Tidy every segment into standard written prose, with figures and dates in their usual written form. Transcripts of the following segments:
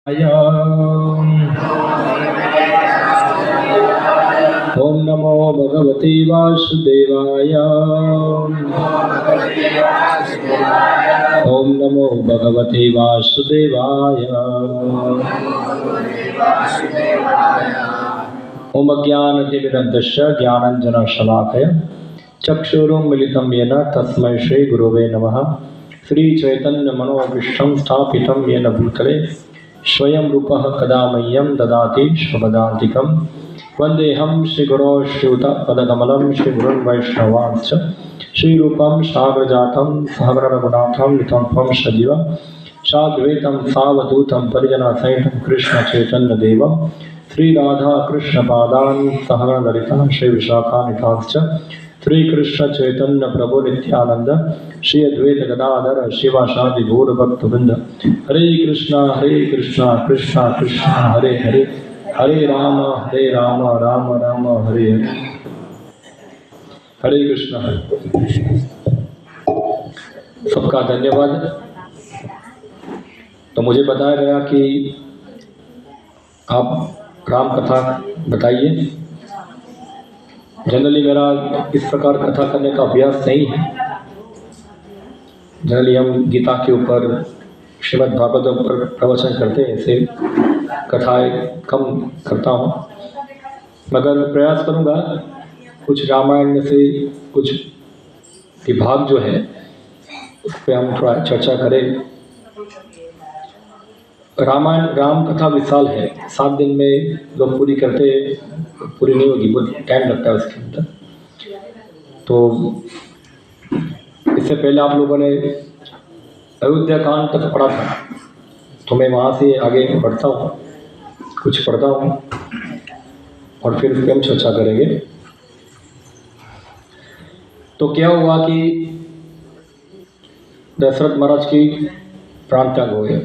ओम नमो भगवते वासुदेवाय। ओम नमो भगवते वासुदेवाय। ओम अज्ञानतिमिरन्धस्य ज्ञानाञ्जनशलाकया चक्षुरुन्मीलितं येन तस्मै श्री गुरवे नमः। श्री चैतन्य मनोभीष्टं स्थापितं येन भूतले स्वयं रूपः कदा मह्यं ददाति स्वपदान्तिकं। वन्देऽहं श्रीगुरो श्रीयुतपदकमलं श्रीगुरुन् वैष्णवांश्च श्रीरूपं साग्रजातं सहगणरघुनाथं नितं सजीव साद्वैतं सावधूतं परिजनसहितं कृष्णचैतन्यदेवं श्रीराधा कृष्णपादान् सहगणललिता श्रीविशाखान्वितांश्च श्रीकृष्ण चैतन्य प्रभु नित्यानंद श्री अद्वैत गदाधर शिवासादि गौर भक्तवृंद। हरे कृष्णा कृष्णा कृष्णा हरे हरे, हरे राम राम राम हरे हरे। हरे कृष्णा। सबका धन्यवाद। तो मुझे बताया गया कि आप राम कथा बताइए। जनरली मेरा इस प्रकार कथा करने का अभ्यास नहीं है। जनरली हम गीता के ऊपर श्रीमद् भागवत पर प्रवचन करते हैं, ऐसे कथाएं कम करता हूँ, मगर प्रयास करूँगा कुछ रामायण में से कुछ विभाग जो है उस पर हम थोड़ा चर्चा करें। रामायण राम कथा विशाल है, 7 दिन में लोग पूरी करते, पूरी नहीं होगी, बहुत टाइम लगता है उसके अंदर। तो इससे पहले आप लोगों ने अयोध्या कांड तक पढ़ा था, तो मैं वहाँ से आगे बढ़ता हूँ, कुछ पढ़ता हूँ और फिर उस पर हम चर्चा करेंगे। तो क्या हुआ कि दशरथ महाराज की प्राण त्याग हो गए,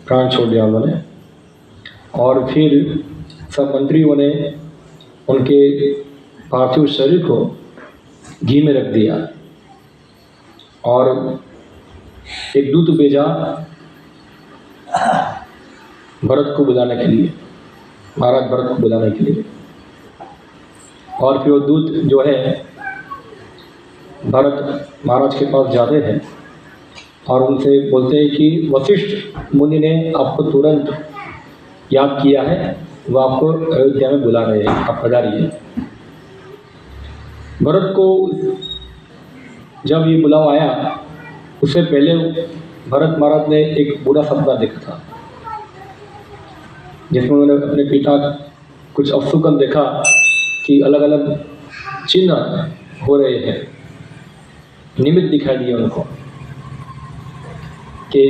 प्राण छोड़ दिया उन्होंने, और फिर सब मंत्रियों ने उनके पार्थिव शरीर को घी में रख दिया और एक दूत भेजा भरत को बुलाने के लिए, महाराज भरत को बुलाने के लिए। और फिर वो दूत जो है भरत महाराज के पास जाते हैं और उनसे बोलते हैं कि वशिष्ठ मुनि ने आपको तुरंत याद किया है, वो आपको अयोध्या में बुला रहे हैं, आप पधारिए। भरत को जब ये बुलावा आया, उससे पहले भरत महाराज ने एक बुरा सपना देखा था, जिसमें उन्होंने अपने पिता कुछ अवशुकन देखा कि अलग अलग चिन्ह हो रहे हैं, निमित्त दिखाई दिए उनको कि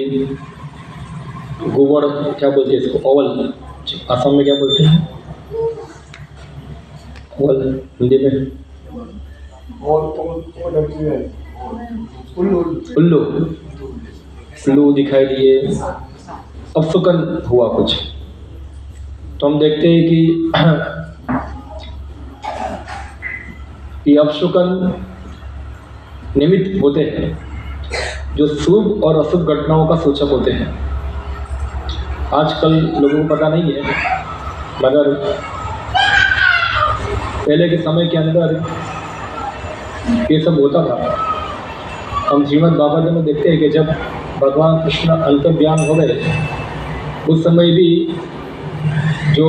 गोबर क्या बोलते हैं इसको, ओवल, असम में क्या बोलते हैं ओवल हिंदी में, उल्लू दिखाई दिए, अपशुकन हुआ कुछ। तो हम देखते हैं कि ये अपशुकन निमित्त होते हैं जो शुभ और अशुभ घटनाओं का सूचक होते हैं। आजकल लोगों को पता नहीं है, मगर पहले के समय के अंदर ये सब होता था। हम श्रीमद् भागवत में देखते हैं कि जब भगवान कृष्ण अंतर्ध्यान हो गए, उस समय भी जो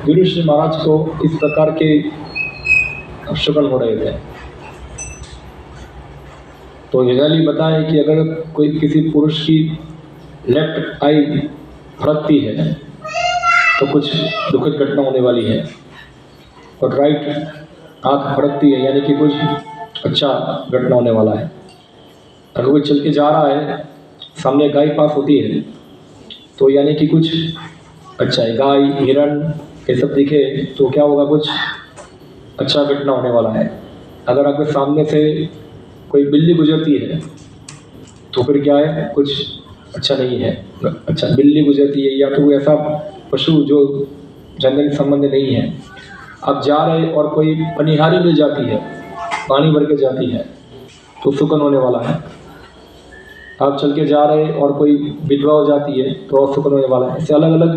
युधिष्ठिर महाराज को इस प्रकार के अपशुकन हो रहे थे। तो जनरली बताएं कि अगर कोई किसी पुरुष की लेफ्ट आई फड़कती है तो कुछ दुखद घटना होने वाली है, और राइट आँख फड़कती है यानी कि कुछ अच्छा घटना होने वाला है। अगर कोई चल के जा रहा है, सामने गाय पास होती है, तो यानी कि कुछ अच्छा है, गाय हिरण ये सब दिखे तो क्या होगा, कुछ अच्छा घटना होने वाला है। अगर आपके सामने से कोई बिल्ली गुजरती है तो फिर क्या है, कुछ अच्छा नहीं है। अच्छा, बिल्ली गुजरती है या तो कोई ऐसा पशु जो जंगली संबंध नहीं है, आप जा रहे और कोई पनिहारी मिल जाती है, पानी भर के जाती है, तो सुकन होने वाला है। आप चल के जा रहे और कोई विधवा हो जाती है तो अशुभ होने वाला है। ऐसे अलग अलग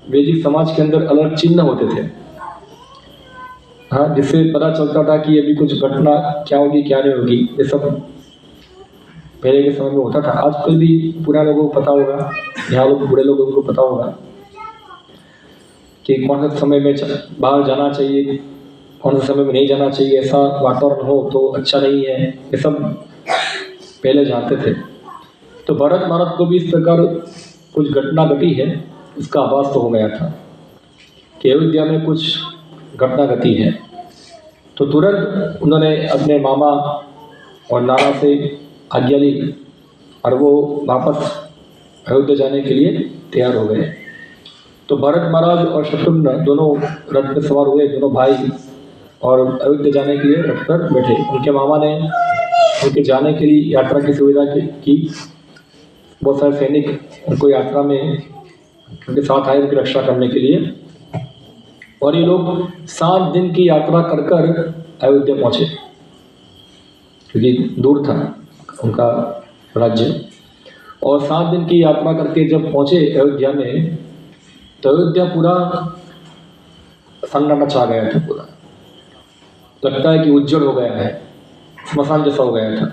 वैदिक समाज के अंदर अलग चिन्ह होते थे, हाँ, जिससे पता चलता था कि अभी कुछ घटना क्या होगी क्या नहीं होगी। ये सब पहले के समय में होता था। आजकल भी पुराने लोगों को पता होगा, यहाँ लोग बूढ़े लोगों को पता होगा कि कौन से समय में बाहर जाना चाहिए, कौन से समय में नहीं जाना चाहिए, ऐसा वातावरण हो तो अच्छा नहीं है, ये सब पहले जानते थे। तो भारत महाराज को भी इस प्रकार कुछ घटना घटी है, इसका आभास तो हो गया था कि अयोध्या में कुछ घटना घटी है। तो तुरंत उन्होंने अपने मामा और नाना से आज्ञा ली और वो वापस अयोध्या जाने के लिए तैयार हो गए। तो भरत महाराज और शत्रुघ्न दोनों रथ पर सवार हुए, दोनों भाई, और अयोध्या जाने के लिए रथ पर बैठे। उनके मामा ने उनके जाने के लिए यात्रा की सुविधा की। बहुत सारे सैनिक उनको यात्रा में उनके साथ आए उनकी रक्षा करने के लिए, और ये लोग 7 दिन की यात्रा कर कर अयोध्या पहुँचे, क्योंकि दूर था उनका राज्य। और 7 दिन की यात्रा करके जब पहुँचे अयोध्या में, तो अयोध्या पूरा सन्नाटा छा गया था। पूरा लगता है कि उज्जवल हो गया है, स्मशान जैसा हो गया था।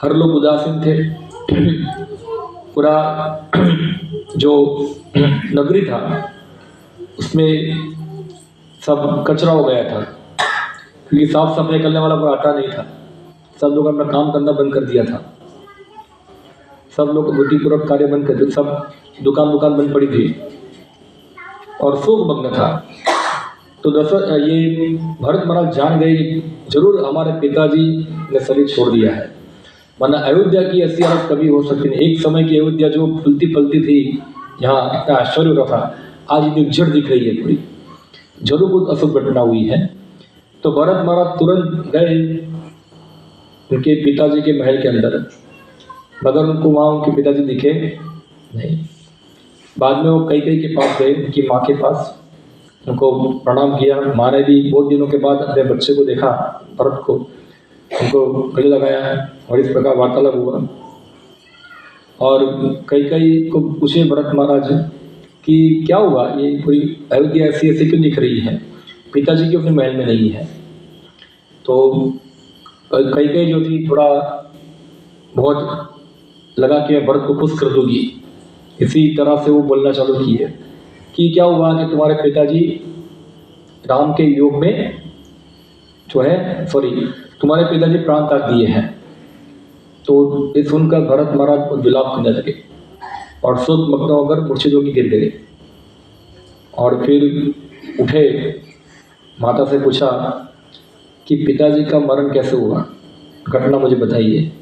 हर लोग उदासीन थे। पूरा जो नगरी था उसमें सब कचरा हो गया था, क्योंकि साफ सफाई करने वाला कोई आता नहीं था। सब लोग अपना काम करना बंद कर दिया था, सब लोग बुद्धिपूर्वक कार्य बंद कर दिए, सब दुकान बंद पड़ी थी और शोक मग्न था। तो ये भरत महाराज जान गए जरूर हमारे पिताजी ने शरीर छोड़ दिया है, वरना अयोध्या की ऐसी हालत कभी हो सकती नहीं। एक समय की अयोध्या जो फुलती फलती थी, यहाँ इतना आश्चर्य हो रहा था, आज इतनी उज्जड़ दिख रही है पूरी, जरूर कुछ अशुभ घटना हुई है। तो भरत महाराज तुरंत गए उनके पिताजी के महल के अंदर, मगर उनको वहाँ उनके पिताजी दिखे नहीं। बाद में वो कैकेयी के पास गए, उनकी माँ के पास, उनको प्रणाम किया। माँ ने भी बहुत दिनों के बाद अपने बच्चे को देखा, भरत को, उनको गले लगाया और इस प्रकार वार्तालाप हुआ। और कैकेयी को पूछे भरत महाराज कि क्या हुआ, ये पूरी अयोध्या ऐसी क्यों दिख रही है, पिताजी के अपने महल में नहीं है। तो कैकेयी जो थी थोड़ा बहुत लगा कि मैं भरत को खुश कर दूंगी, इसी तरह से वो बोलना चालू किए कि क्या हुआ कि तुम्हारे पिताजी राम के योग में जो है, तुम्हारे पिताजी प्राण त्याग दिए हैं। तो ये सुनकर भरत महाराज विलाप करने लगे और शोक मग्न होकर मूर्छित होकर गिर गए। और फिर उठे, माता से पूछा कि पिताजी का मरण कैसे हुआ, घटना मुझे बताइए।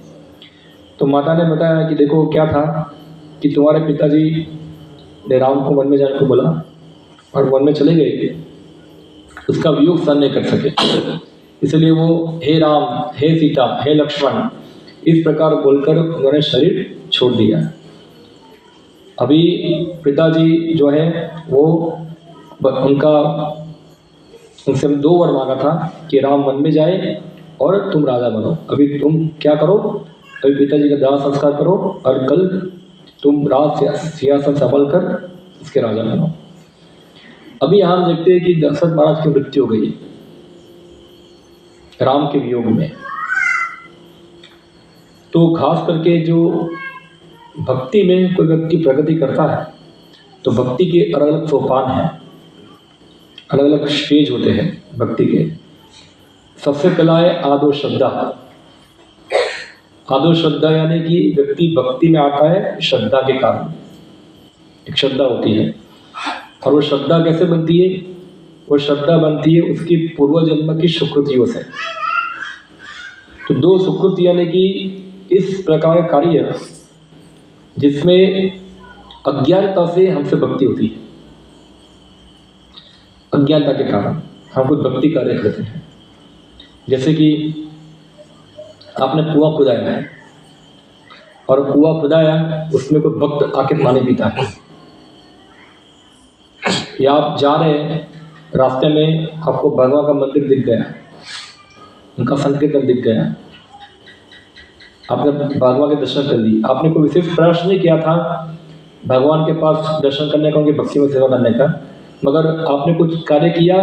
तो माता ने बताया कि देखो क्या था कि तुम्हारे पिताजी ने राम को वन में जाने को बोला और वन में चले गए, उसका वियोग सहन नहीं कर सके, इसलिए वो हे राम, हे सीता, हे लक्ष्मण, इस प्रकार बोलकर उन्होंने शरीर छोड़ दिया। अभी पिताजी जो है वो उनसे 2 वर मांगा था कि राम वन में जाए और तुम राजा बनो। अभी तुम क्या करो, अभी पिताजी का दाह संस्कार करो और कल तुम राज सिंहासन संभाल कर इसके राजा बनो। अभी हम देखते हैं कि दशरथ महाराज की मृत्यु हो गई राम के वियोग में। तो खास करके जो भक्ति में कोई व्यक्ति प्रगति करता है, तो भक्ति के अलग अलग सोपान हैं, अलग अलग स्टेज होते हैं भक्ति के। सबसे पहला है आदो श्रद्धा। आदो श्रद्धा यानी कि व्यक्ति भक्ति में आता है श्रद्धा के कारण, एक श्रद्धा होती है। और वो श्रद्धा कैसे बनती है, वो श्रद्धा बनती है उसकी पूर्व जन्म की सुकृतियों से। तो 2 सुकृति यानी कि इस प्रकार का कार्य जिसमें अज्ञानता से हमसे भक्ति होती है, अज्ञानता के कारण हम कुछ भक्ति कार्य करते हैं। जैसे कि आपने कुआं खुदाया है और कुआं खुदाया, उसमें कोई भक्त आके पानी पीता है, या आप जा रहे हैं रास्ते में आपको भगवान का मंदिर दिख गया, उनका संकीर्तन दिख गया, आपने भगवान के दर्शन कर ली, आपने कोई विशेष प्रयास नहीं किया था भगवान के पास दर्शन करने का, उनकी भक्ति में सेवा करने का, मगर आपने कुछ कार्य किया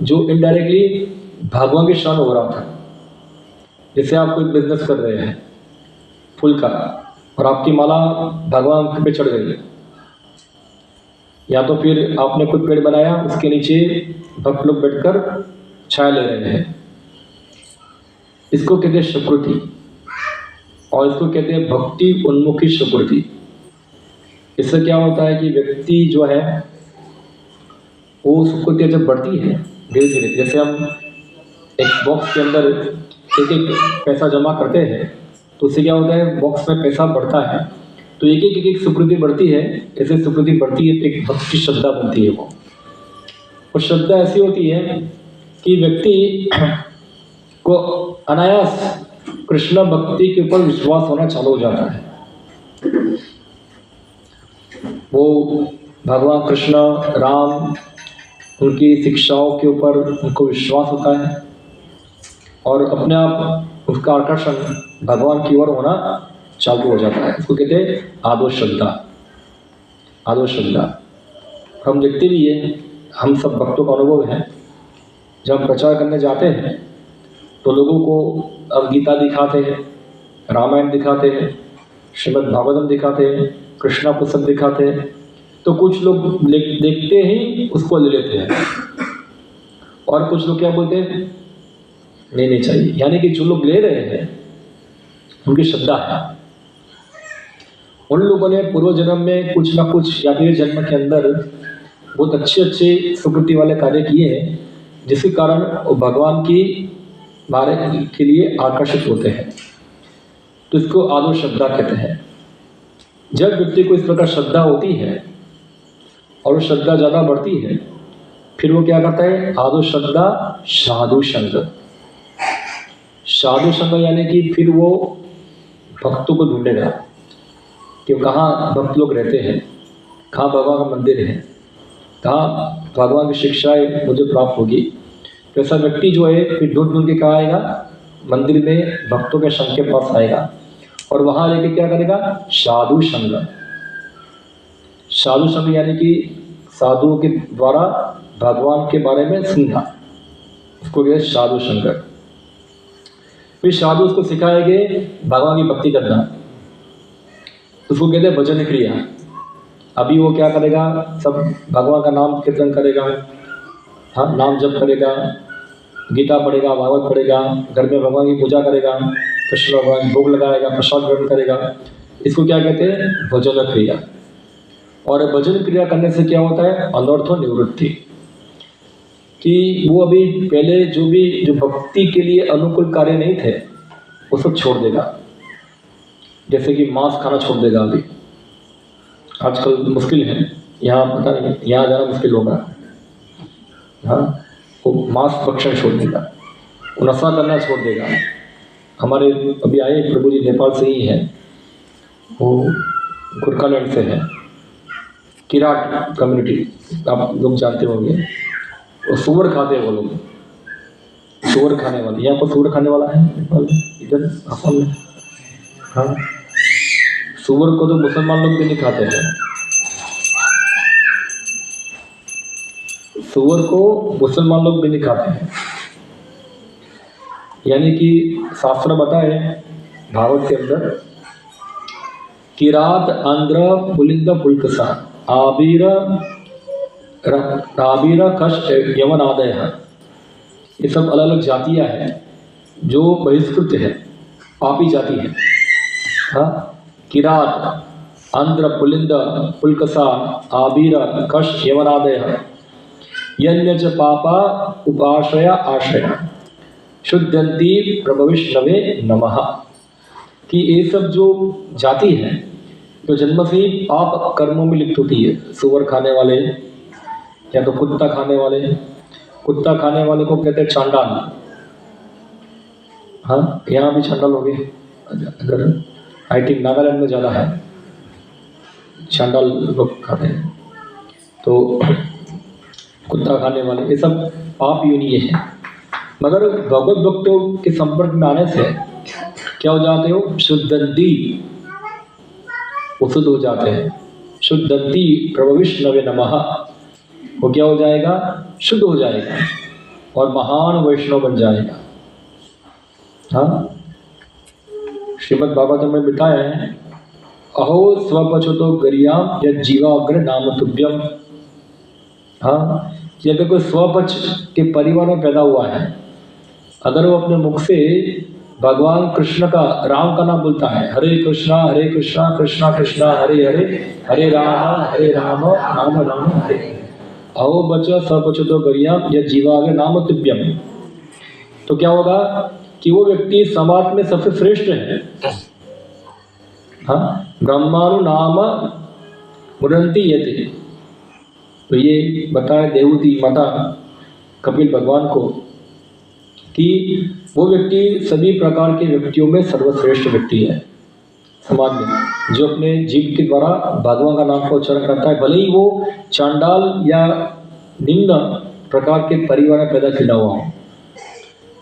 जो इनडायरेक्टली भगवान के शान हो रहा था। जैसे आप कोई बिजनेस कर रहे हैं फूल का, और आपकी माला भगवान पे चढ़ गई, या तो फिर आपने कोई पेड़ बनाया, उसके नीचे भक्त लोग बैठकर छाया ले रहे हैं, इसको कहते हैं सुकृति, और इसको कहते हैं भक्ति उन्मुखी सुकृति। इससे क्या होता है कि व्यक्ति जो है वो सुकृति जब बढ़ती है धीरे धीरे, जैसे हम एक बॉक्स के अंदर एक एक पैसा जमा करते हैं तो उससे क्या होता है, बॉक्स में पैसा बढ़ता है, तो एक एक एक एक सुकृति बढ़ती है। ऐसे सुकृति बढ़ती है तो एक भक्ति श्रद्धा बनती है वो, और श्रद्धा ऐसी होती है कि व्यक्ति को अनायास कृष्ण भक्ति के ऊपर विश्वास होना चालू हो जाता है। वो भगवान कृष्ण राम उनकी शिक्षाओं के ऊपर उनको विश्वास होता है, और अपने आप उसका आकर्षण भगवान की ओर होना चालू हो जाता है। इसको कहते हैं आदो श्रद्धा। आदो श्रद्धा हम देखते भी है, हम सब भक्तों का अनुभव है, जब हम प्रचार करने जाते हैं तो लोगों को अब गीता दिखाते हैं, रामायण दिखाते हैं, श्रीमद् भागवतम दिखाते हैं, कृष्णा पुस्तक दिखाते हैं, तो कुछ लोग देखते ही उसको ले लेते हैं, और कुछ लोग क्या बोलते हैं, नहीं चाहिए। यानी कि जो लोग ले रहे हैं उनकी श्रद्धा है, उन लोगों ने पूर्व जन्म में कुछ ना कुछ या फिर जन्म के अंदर बहुत अच्छे सुकृति वाले कार्य किए हैं, जिसके कारण वो भगवान की बारे के लिए आकर्षित होते हैं। तो इसको आदो श्रद्धा कहते हैं। जब व्यक्ति को इस प्रकार श्रद्धा होती है और श्रद्धा ज़्यादा बढ़ती है, फिर वो क्या करता है, आदो श्रद्धा साधु संग। साधु संग यानी कि फिर वो भक्तों को ढूंढेगा कि कहाँ भक्त लोग रहते हैं, कहाँ भगवान का मंदिर है, कहाँ भगवान की शिक्षाएं मुझे प्राप्त होगी। तो ऐसा व्यक्ति जो है फिर ढूंढ के कहाँ आएगा, मंदिर में भक्तों के संघ के पास आएगा, और वहाँ लेके क्या करेगा, साधु संग। साधु संग यानी कि साधुओं के द्वारा भगवान के बारे में सुनना, उसको कहते हैं साधु संग। फिर साधु उसको सिखाएंगे भगवान की भक्ति करना, उसको कहते हैं भजन क्रिया। अभी वो क्या करेगा, सब भगवान का नाम कीर्तन करेगा, हाँ नाम जप करेगा, गीता पढ़ेगा, भागवत पढ़ेगा, घर में भगवान की पूजा करेगा, कृष्ण भगवान भोग लगाएगा, प्रसाद ग्रहण करेगा। इसको क्या कहते हैं, भजन क्रिया। और भजन क्रिया करने से क्या होता है, अनर्थो निवृत्ति, कि वो अभी पहले जो भक्ति के लिए अनुकूल कार्य नहीं थे वो सब छोड़ देगा। जैसे कि मांस खाना छोड़ देगा। अभी आजकल मुश्किल है, यहाँ पता नहीं, यहाँ जाना मुश्किल होगा, हाँ वो मांस भक्षण छोड़ देगा, वो नशा करना छोड़ देगा। हमारे अभी आए प्रभु जी नेपाल से ही हैं, वो गुरकालैंड से है, किराट कम्युनिटी आप लोग जानते होंगे। वो सुअर खाते हैं वो लोग, सुअर खाने वाले। यहाँ पर सुअर खाने वाला है नेपाल में, इधर असम में, हाँ सुअर को तो मुसलमान लोग भी नहीं खाते हैं, सुअर को मुसलमान लोग भी नहीं खाते हैं। यानी कि शास्त्र बताए भागवत के अंदर, किरात आंध्र पुलिंद पुलकसा आबीर कश यवन आदय है। ये सब अलग अलग जातियाँ हैं जो बहिष्कृत है, पापी जाति है। हाँ किरात आंध्र पुलिंद पुलकसा आबीर कश यवन आदय है। यन्य च पापा उपाश्रय आश्रय शुद्धंती प्रभविष्णवे नमः। कि ये सब जो जाति है जो जन्म से ही पाप कर्मों में लिप्त होती है, सुअर खाने वाले या तो कुत्ता खाने वाले, कुत्ता खाने वाले को कहते हैं चांडाल। हाँ यहाँ भी चांडाल हो गए, अगर आई थिंक नागालैंड में ज़्यादा है चांडाल लोग खाते हैं। तो कुत्ता खाने वाले ये सब पाप योनि है। मगर भगवत भक्तों के संपर्क में आने से क्या हो जाते हो? शुद्धंती, वो शुद्ध हो जाते हैं। शुद्धंती प्रभु विष्णवे नमः, वो क्या हो जाएगा? शुद्ध हो जाएगा और महान वैष्णव बन जाएगा। हाँ, श्रीमद् भागवतम में बताया है, अहो स्वपचतो गरियाम या जीवाग्र नाम तुभ्यम। हाँ, कि अगर कोई स्वपच के परिवार में पैदा हुआ है, अगर वो अपने मुख से भगवान कृष्ण का, राम का नाम बोलता है, हरे कृष्णा कृष्णा कृष्णा हरे हरे, हरे राम राम राम हरे, अहो बच स्वपचतो गरियाम या जीवाग्र नाम तुभ्यम, तो क्या होगा कि वो व्यक्ति समाज में सबसे श्रेष्ठ है। हाँ, ब्रह्मानु नाम मुरंती यते, तो ये बताया देवहूति माता कपिल भगवान को कि वो व्यक्ति सभी प्रकार के व्यक्तियों में सर्वश्रेष्ठ व्यक्ति है समाज में, जो अपने जीव के द्वारा भगवान का नाम का उच्चारण करता है, भले ही वो चांडाल या निम्न प्रकार के परिवार में पैदा किया हुआ हो,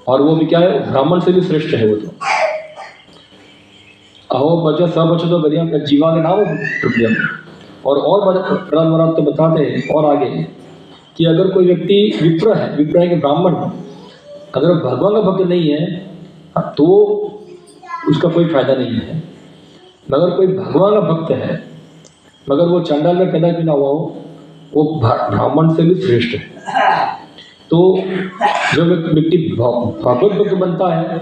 और वो भी क्या है? ब्राह्मण से भी श्रेष्ठ है वो तो। अहो बच स्वपचतो गरियाम जीवा के नाम तुभ्यम। और प्रधान तो बताते हैं और आगे कि अगर कोई व्यक्ति विप्र है कि ब्राह्मण, अगर भगवान का भक्त नहीं है तो उसका कोई फायदा नहीं है। मगर कोई भगवान का भक्त है, मगर वो चंडाल में पैदा क्यों ना हुआ हो, वो ब्राह्मण से भी श्रेष्ठ है। तो जब व्यक्ति भगवत भक्त बनता है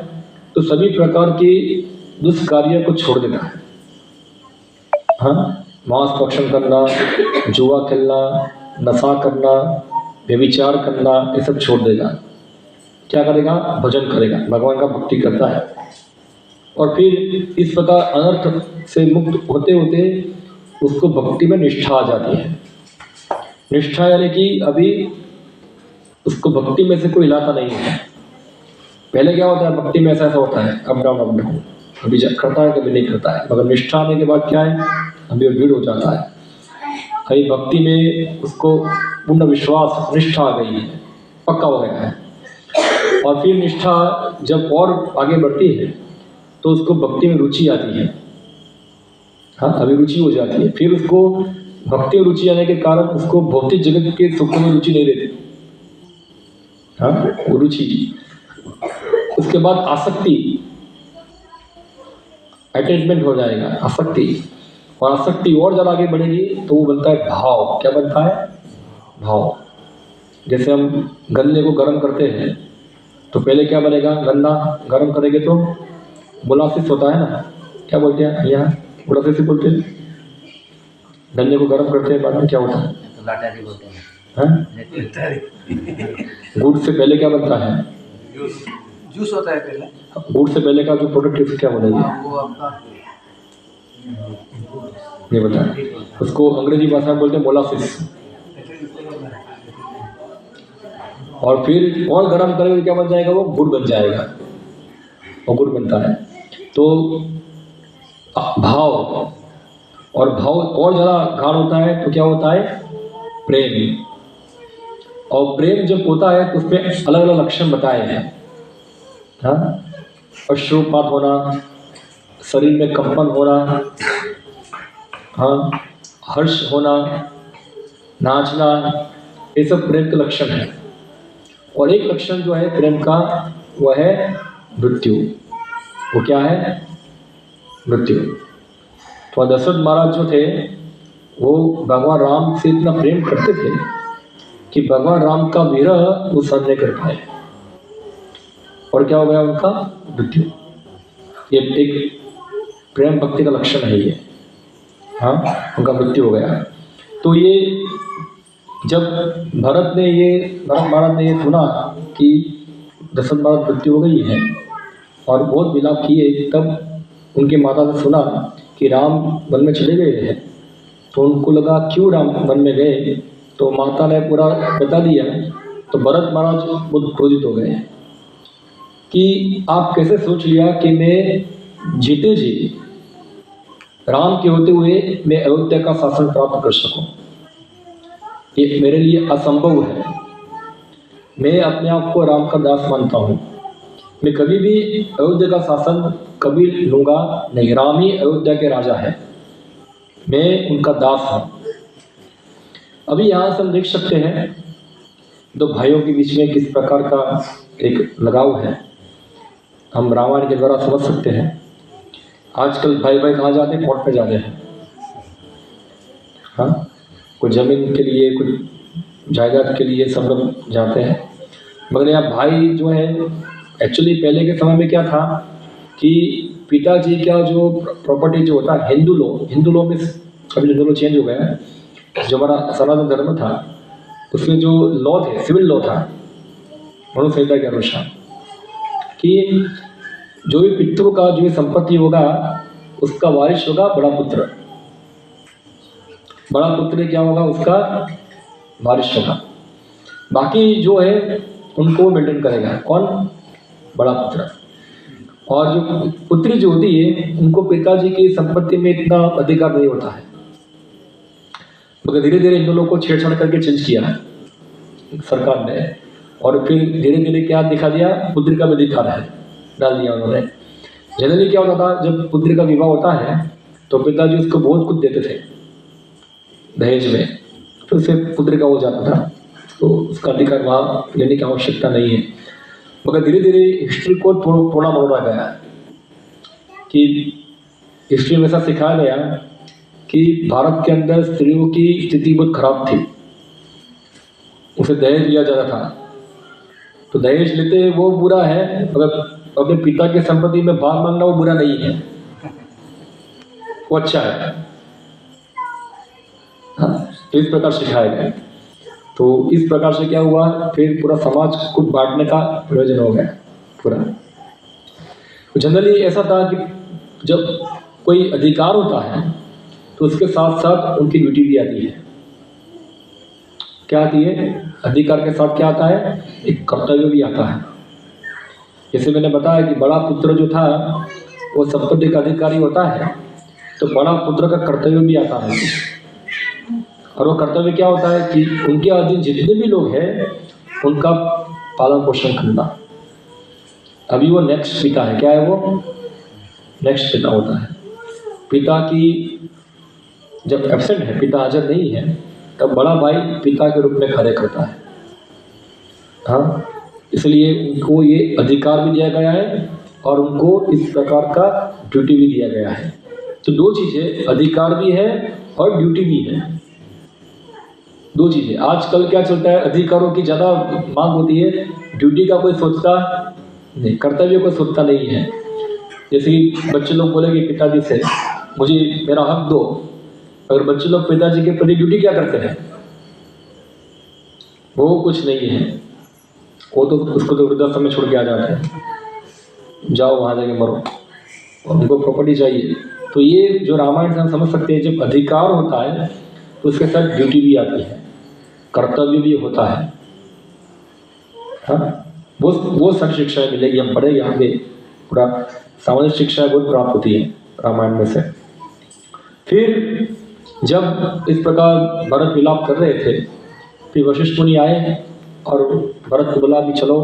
तो सभी प्रकार के दुष्कार्य को छोड़ देता है। हाँ, मांस भक्षण करना, जुआ खेलना, नशा करना, व्यभिचार करना, ये सब छोड़ देगा। क्या करेगा? भजन करेगा, भगवान का भक्ति करता है। और फिर इस प्रकार अनर्थ से मुक्त होते होते उसको भक्ति में निष्ठा आ जाती है। निष्ठा यानी कि अभी उसको भक्ति में से कोई हिलाता नहीं है। पहले क्या होता है भक्ति में? ऐसा होता है अप डाउन, कभी करता है कभी नहीं करता है, मगर निष्ठा आने के बाद क्या है? अभी वो भीड़ हो जाता है। कहीं भक्ति में उसको पूर्ण विश्वास, निष्ठा आ गई है, पक्का हो गया है। और फिर निष्ठा जब और आगे बढ़ती है तो उसको भक्ति में रुचि आती है। हाँ, अभी रुचि हो जाती है। फिर उसको भक्ति में रुचि आने के कारण उसको भौतिक जगत के सुख में रुचि नहीं रहती। हाँ, वो रुचि। उसके बाद आसक्ति, अटैचमेंट हो जाएगा, आसक्ति। और आसक्ति और ज़्यादा आगे बढ़ेगी तो वो बनता है भाव। क्या बनता है? भाव। जैसे हम गन्ने को गर्म करते हैं तो पहले क्या बनेगा? गन्ना गर्म करेंगे तो मोलासिस होता है ना, क्या बोलते हैं यहाँ? मोलासिस बोलते हैं। गन्ने को गर्म करते हैं, बाद में क्या होता है? गुड़ से पहले क्या बनता है? जूस होता है पहले। गुड़ से पहले का जो प्रोडक्ट क्या बनेगी? वो आपका ये बता, उसको अंग्रेजी भाषा में बोलते हैं मोलासिस। और फिर और गर्म करेंगे क्या बन जाएगा? वो गुड़ बन जाएगा, और गुड़ बनता है। तो भाव, और भाव और ज़्यादा गाढ़ होता है तो क्या होता है? प्रेम। और प्रेम जब होता है तो उसमें अलग अलग लक्षण बताए हैं। हाँ, अश्रुपात होना, शरीर में कंपन होना, हाँ, हर्ष होना, नाचना, ये सब प्रेम के लक्षण है। और एक लक्षण जो है प्रेम का वह है मृत्यु। वो क्या है? मृत्यु। तो दशरथ महाराज जो थे वो भगवान राम से इतना प्रेम करते थे कि भगवान राम का विरह वो सहन नहीं कर पाए, और क्या हो गया? उनका मृत्यु। ये एक प्रेम भक्ति का लक्षण है ये। हाँ, उनका मृत्यु हो गया। तो ये जब भरत महाराज ने ये सुना कि दशरथ महाराज मृत्यु हो गई है और बहुत विलाप किए, तब उनके माता ने सुना कि राम वन में चले गए हैं। तो उनको लगा क्यों राम वन में गए, तो माता ने पूरा बता दिया। तो भरत महाराज बहुत क्रोधित हो गए कि आप कैसे सोच लिया कि मैं जीते जी राम के होते हुए मैं अयोध्या का शासन प्राप्त कर सकूं? ये मेरे लिए असंभव है। मैं अपने आप को राम का दास मानता हूँ। मैं कभी भी अयोध्या का शासन कभी लूँगा नहीं, राम ही अयोध्या के राजा है, मैं उनका दास हूँ। अभी यहाँ से हम देख सकते हैं दो भाइयों के बीच में किस प्रकार का एक लगाव है, हम रामायण के द्वारा समझ सकते हैं। आजकल भाई भाई कहाँ जाते हैं? कोर्ट पे जाते हैं। हाँ, कुछ ज़मीन के लिए, कुछ जायदाद के लिए सब लोग जाते हैं। मगर यहाँ भाई जो है, एक्चुअली पहले के समय में क्या था कि पिताजी का जो प्रॉपर्टी जो होता है, हिंदू लॉ में, अभी हिंदू लॉ चेंज हो गया है, जो हमारा सनातन धर्म था उसमें जो लॉ थे, सिविल लॉ था मनु संहिता के अनुसार, कि जो भी पितरों का जो भी संपत्ति होगा उसका वारिस होगा बड़ा पुत्र। बड़ा पुत्र क्या होगा? उसका वारिस होगा। बाकी जो है उनको मेंटेन करेगा कौन? बड़ा पुत्र। और जो पुत्री जो होती है उनको पिताजी की संपत्ति में इतना अधिकार नहीं होता है। मगर धीरे धीरे इन दोनों को छेड़छाड़ करके चेंज किया है सरकार ने, और फिर धीरे धीरे क्या दिखा दिया? पुत्री का भी अधिकार है डाल दिया उन्होंने। जनरली क्या होता था, जब पुत्री का विवाह होता है तो पिताजी उसको बहुत कुछ देते थे दहेज में, तो उससे पुत्री का हो जाता था, तो उसका अधिकार वहाँ लेने की आवश्यकता नहीं है। मगर धीरे धीरे हिस्ट्री को थोड़ा मोड़ा गया कि हिस्ट्री में ऐसा सिखाया गया कि भारत के अंदर स्त्रियों की स्थिति बहुत खराब थी, उसे दहेज दिया जाता था। तो दहेज लेते वो बुरा है, मगर अपने पिता की संपत्ति में भाग मांगना वो बुरा नहीं है, वो अच्छा है। हाँ, तो इस प्रकार सिखाया गया। तो इस प्रकार से क्या हुआ, फिर पूरा समाज को बांटने का प्रयोजन हो गया पूरा। तो जनरली ऐसा था कि जब कोई अधिकार होता है तो उसके साथ साथ उनकी ड्यूटी भी आती है। क्या आती है? अधिकार के साथ क्या आता है? एक कर्तव्य भी आता है। जैसे मैंने बताया कि बड़ा पुत्र जो था वो संपत्ति का अधिकारी होता है, तो बड़ा पुत्र का कर्तव्य भी आता है। और वो कर्तव्य क्या होता है कि उनके अधीन जितने भी लोग हैं उनका पालन पोषण करना। अभी वो नेक्स्ट पिता है। क्या है वो? नेक्स्ट पिता होता है। पिता की जब एब्सेंट है, पिता हाजिर नहीं है, तब बड़ा भाई पिता के रूप में कार्य करता है। हाँ, इसलिए उनको ये अधिकार भी दिया गया है और उनको इस प्रकार का ड्यूटी भी दिया गया है। तो दो चीज़ें, अधिकार भी है और ड्यूटी भी है, दो चीज़ें। आजकल क्या चलता है, अधिकारों की ज़्यादा मांग होती है, ड्यूटी का कोई सोचता नहीं, कर्तव्य को सोचता नहीं है। जैसे कि बच्चे लोग बोलेंगे पिताजी से मुझे मेरा हक दो, अगर बच्चे लोग पिताजी के प्रति ड्यूटी क्या करते हैं? वो कुछ नहीं है, वो तो उसको तो वृद्धाश्रम में छोड़ के आ जाते हैं, जाओ वहाँ जाके मरो, उनको प्रॉपर्टी चाहिए। तो ये जो रामायण से हम समझ सकते हैं, जब अधिकार होता है तो उसके साथ ड्यूटी भी आती है, कर्तव्य भी होता है। हाँ, वो सब शिक्षाएं मिलेगी, हम पढ़ेंगे आगे, पूरा सामाजिक शिक्षाएं बहुत प्राप्त होती है रामायण में से। फिर जब इस प्रकार भरत विलाप कर रहे थे, फिर वशिष्ठ मुनि आए और भरत को बोला कि चलो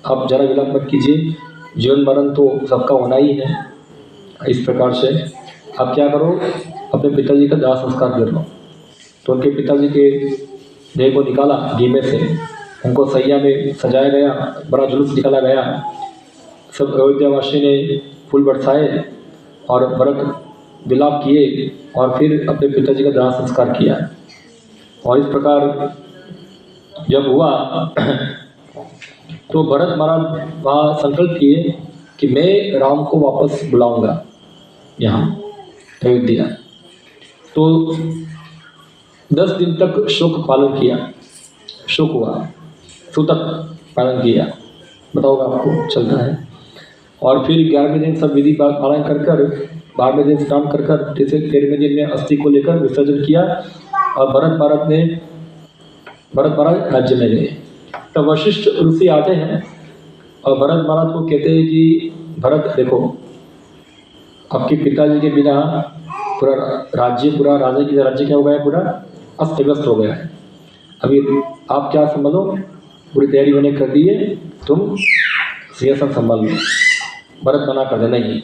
आप जरा विलाप मत कीजिए, जीवन मरण तो सबका होना ही है। इस प्रकार से आप क्या करो, अपने पिताजी का दाह संस्कार कर लो। तो उनके पिताजी के देह को निकाला घी में से, उनको सैया में सजाया गया, बड़ा जुलूस निकाला गया, सब अयोध्यावासी ने फूल बरसाए और भरत विलाप किए और फिर अपने पिताजी का दाह संस्कार किया। और इस प्रकार जब हुआ तो भरत महाराज वहाँ संकल्प किए कि मैं राम को वापस बुलाऊंगा यहाँ अयोध्या। तो 10 दिन तक शोक पालन किया, शोक हुआ, सूतक पालन किया, बताओगा आपको चलता है। और फिर 11वें दिन सब विधि पालन कर 12वें दिन स्नान कर 13वें दिन में अस्थि को लेकर विसर्जन किया और भरत महाराज राज्य में गए। तब वशिष्ठ ऋषि आते हैं और भरत महाराज को कहते हैं कि भरत देखो, आपके पिताजी के बिना पूरा राज्य क्या हो गया है, पूरा अस्त व्यस्त हो गया है। अभी आप क्या संभालो, पूरी तैयारी मैंने कर दी है, तुम सिंहासन संभाल लो। भरत मना कर दे, नहीं।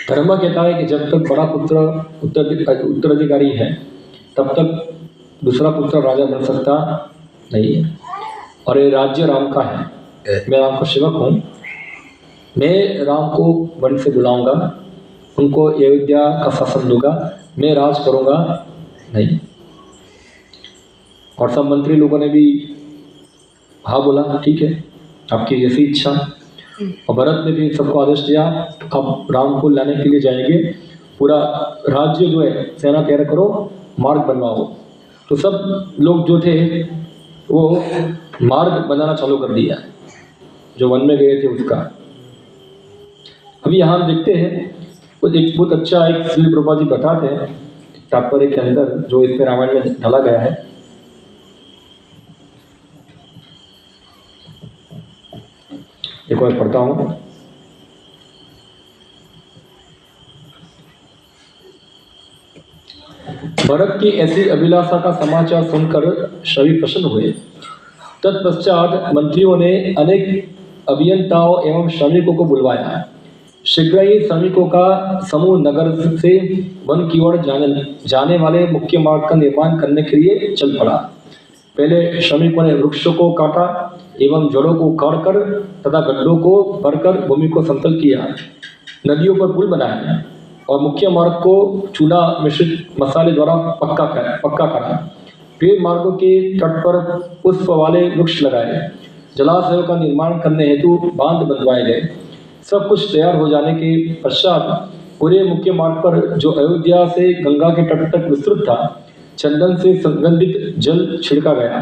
धर्म कहता है कि जब तक बड़ा पुत्र उत्तराधिकारी है तब तक दूसरा पुत्र राजा बन सकता नहीं है। और ये राज्य राम का है, मैं राम का सेवक हूँ, मैं राम को वन से बुलाऊंगा, उनको अयोध्या का शासन दूंगा, मैं राज करूंगा नहीं। और सब मंत्री लोगों ने भी हाँ बोला, ठीक है आपकी जैसी इच्छा। और भरत ने भी सबको आदेश दिया, अब राम को लाने के लिए जाएंगे, पूरा राज्य जो है सेना तैयार करो, मार्ग बनवाओ। तो सब लोग जो थे वो मार्ग बनाना चालू कर दिया, जो वन में गए थे उसका। अभी यहाँ हम देखते हैं वो एक बहुत अच्छा एक श्री प्रभुपाद जी बताते हैं तात्पर्य के अंदर, जो इसमें रामायण में ढाला गया है। देखो मैं पढ़ता हूँ। भरत की ऐसी अभिलाषा का समाचार सुनकर सभी प्रसन्न हुए। तत्पश्चात मंत्रियों ने अनेक अभियंताओं एवं श्रमिकों को बुलवाया। शीघ्र ही श्रमिकों का समूह नगर से वन की ओर जाने वाले मुख्य मार्ग का निर्माण करने के लिए चल पड़ा। पहले श्रमिकों ने वृक्षों को काटा एवं जड़ों को उखाड़कर तथा गड्ढों को भरकर भूमि को समतल किया, नदियों पर पुल बनाया और मुख्य मार्ग को चूना मिश्रित मसाले द्वारा पक्का करा। फिर मार्गों के तट पर पुष्प वाले वृक्ष लगाए, जलाशयों का निर्माण करने हेतु बांध बनवाए गए। सब कुछ तैयार हो जाने के पश्चात पूरे मुख्य मार्ग पर, जो अयोध्या से गंगा के तट तक विस्तृत था, चंदन से सुगंधित जल छिड़का गया।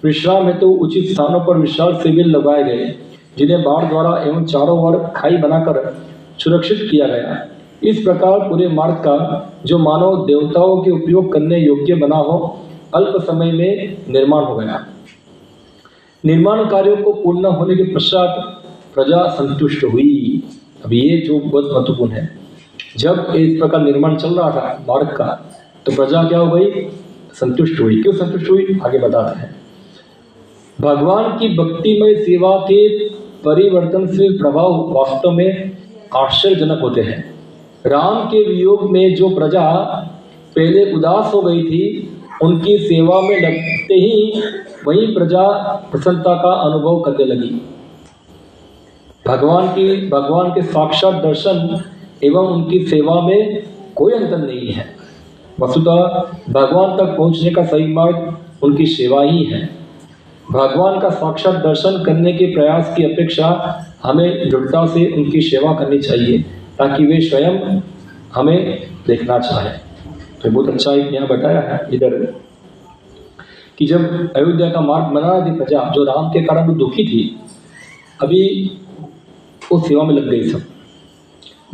विश्राम हेतु उचित स्थानों पर विशाल शिविर लगाए गए, जिन्हें बाढ़ द्वारा एवं चारों ओर खाई बनाकर सुरक्षित किया गया। इस प्रकार पूरे मार्ग का, जो मानव देवताओं के उपयोग करने योग्य बना हो, अल्प समय में निर्माण हो गया। निर्माण कार्यों को पूर्ण होने के पश्चात प्रजा संतुष्ट हुई। अब ये जो बहुत महत्वपूर्ण है, जब इस प्रकार निर्माण चल रहा था मार्ग का, तो प्रजा क्या हो गई? संतुष्ट हुई। क्यों संतुष्ट हुई? आगे बताते हैं। भगवान की भक्तिमय सेवा के परिवर्तनशील प्रभाव वास्तव में आश्चर्यजनक होते हैं। राम के वियोग में जो प्रजा पहले उदास हो गई थी, उनकी सेवा में लगते ही वही प्रजा प्रसन्नता का अनुभव करने लगी। भगवान के साक्षात दर्शन एवं उनकी सेवा में कोई अंतर नहीं है। वस्तुतः भगवान तक पहुंचने का सही मार्ग उनकी सेवा ही है। भगवान का साक्षात दर्शन करने के प्रयास की अपेक्षा हमें दृढ़ता से उनकी सेवा करनी चाहिए, ताकि वे स्वयं हमें देखना चाहें। तो बहुत अच्छा एक यहाँ बताया है इधर कि जब अयोध्या का मार्ग बना रही थी प्रजा, जो राम के कारण दुखी थी, अभी वो सेवा में लग गई सब।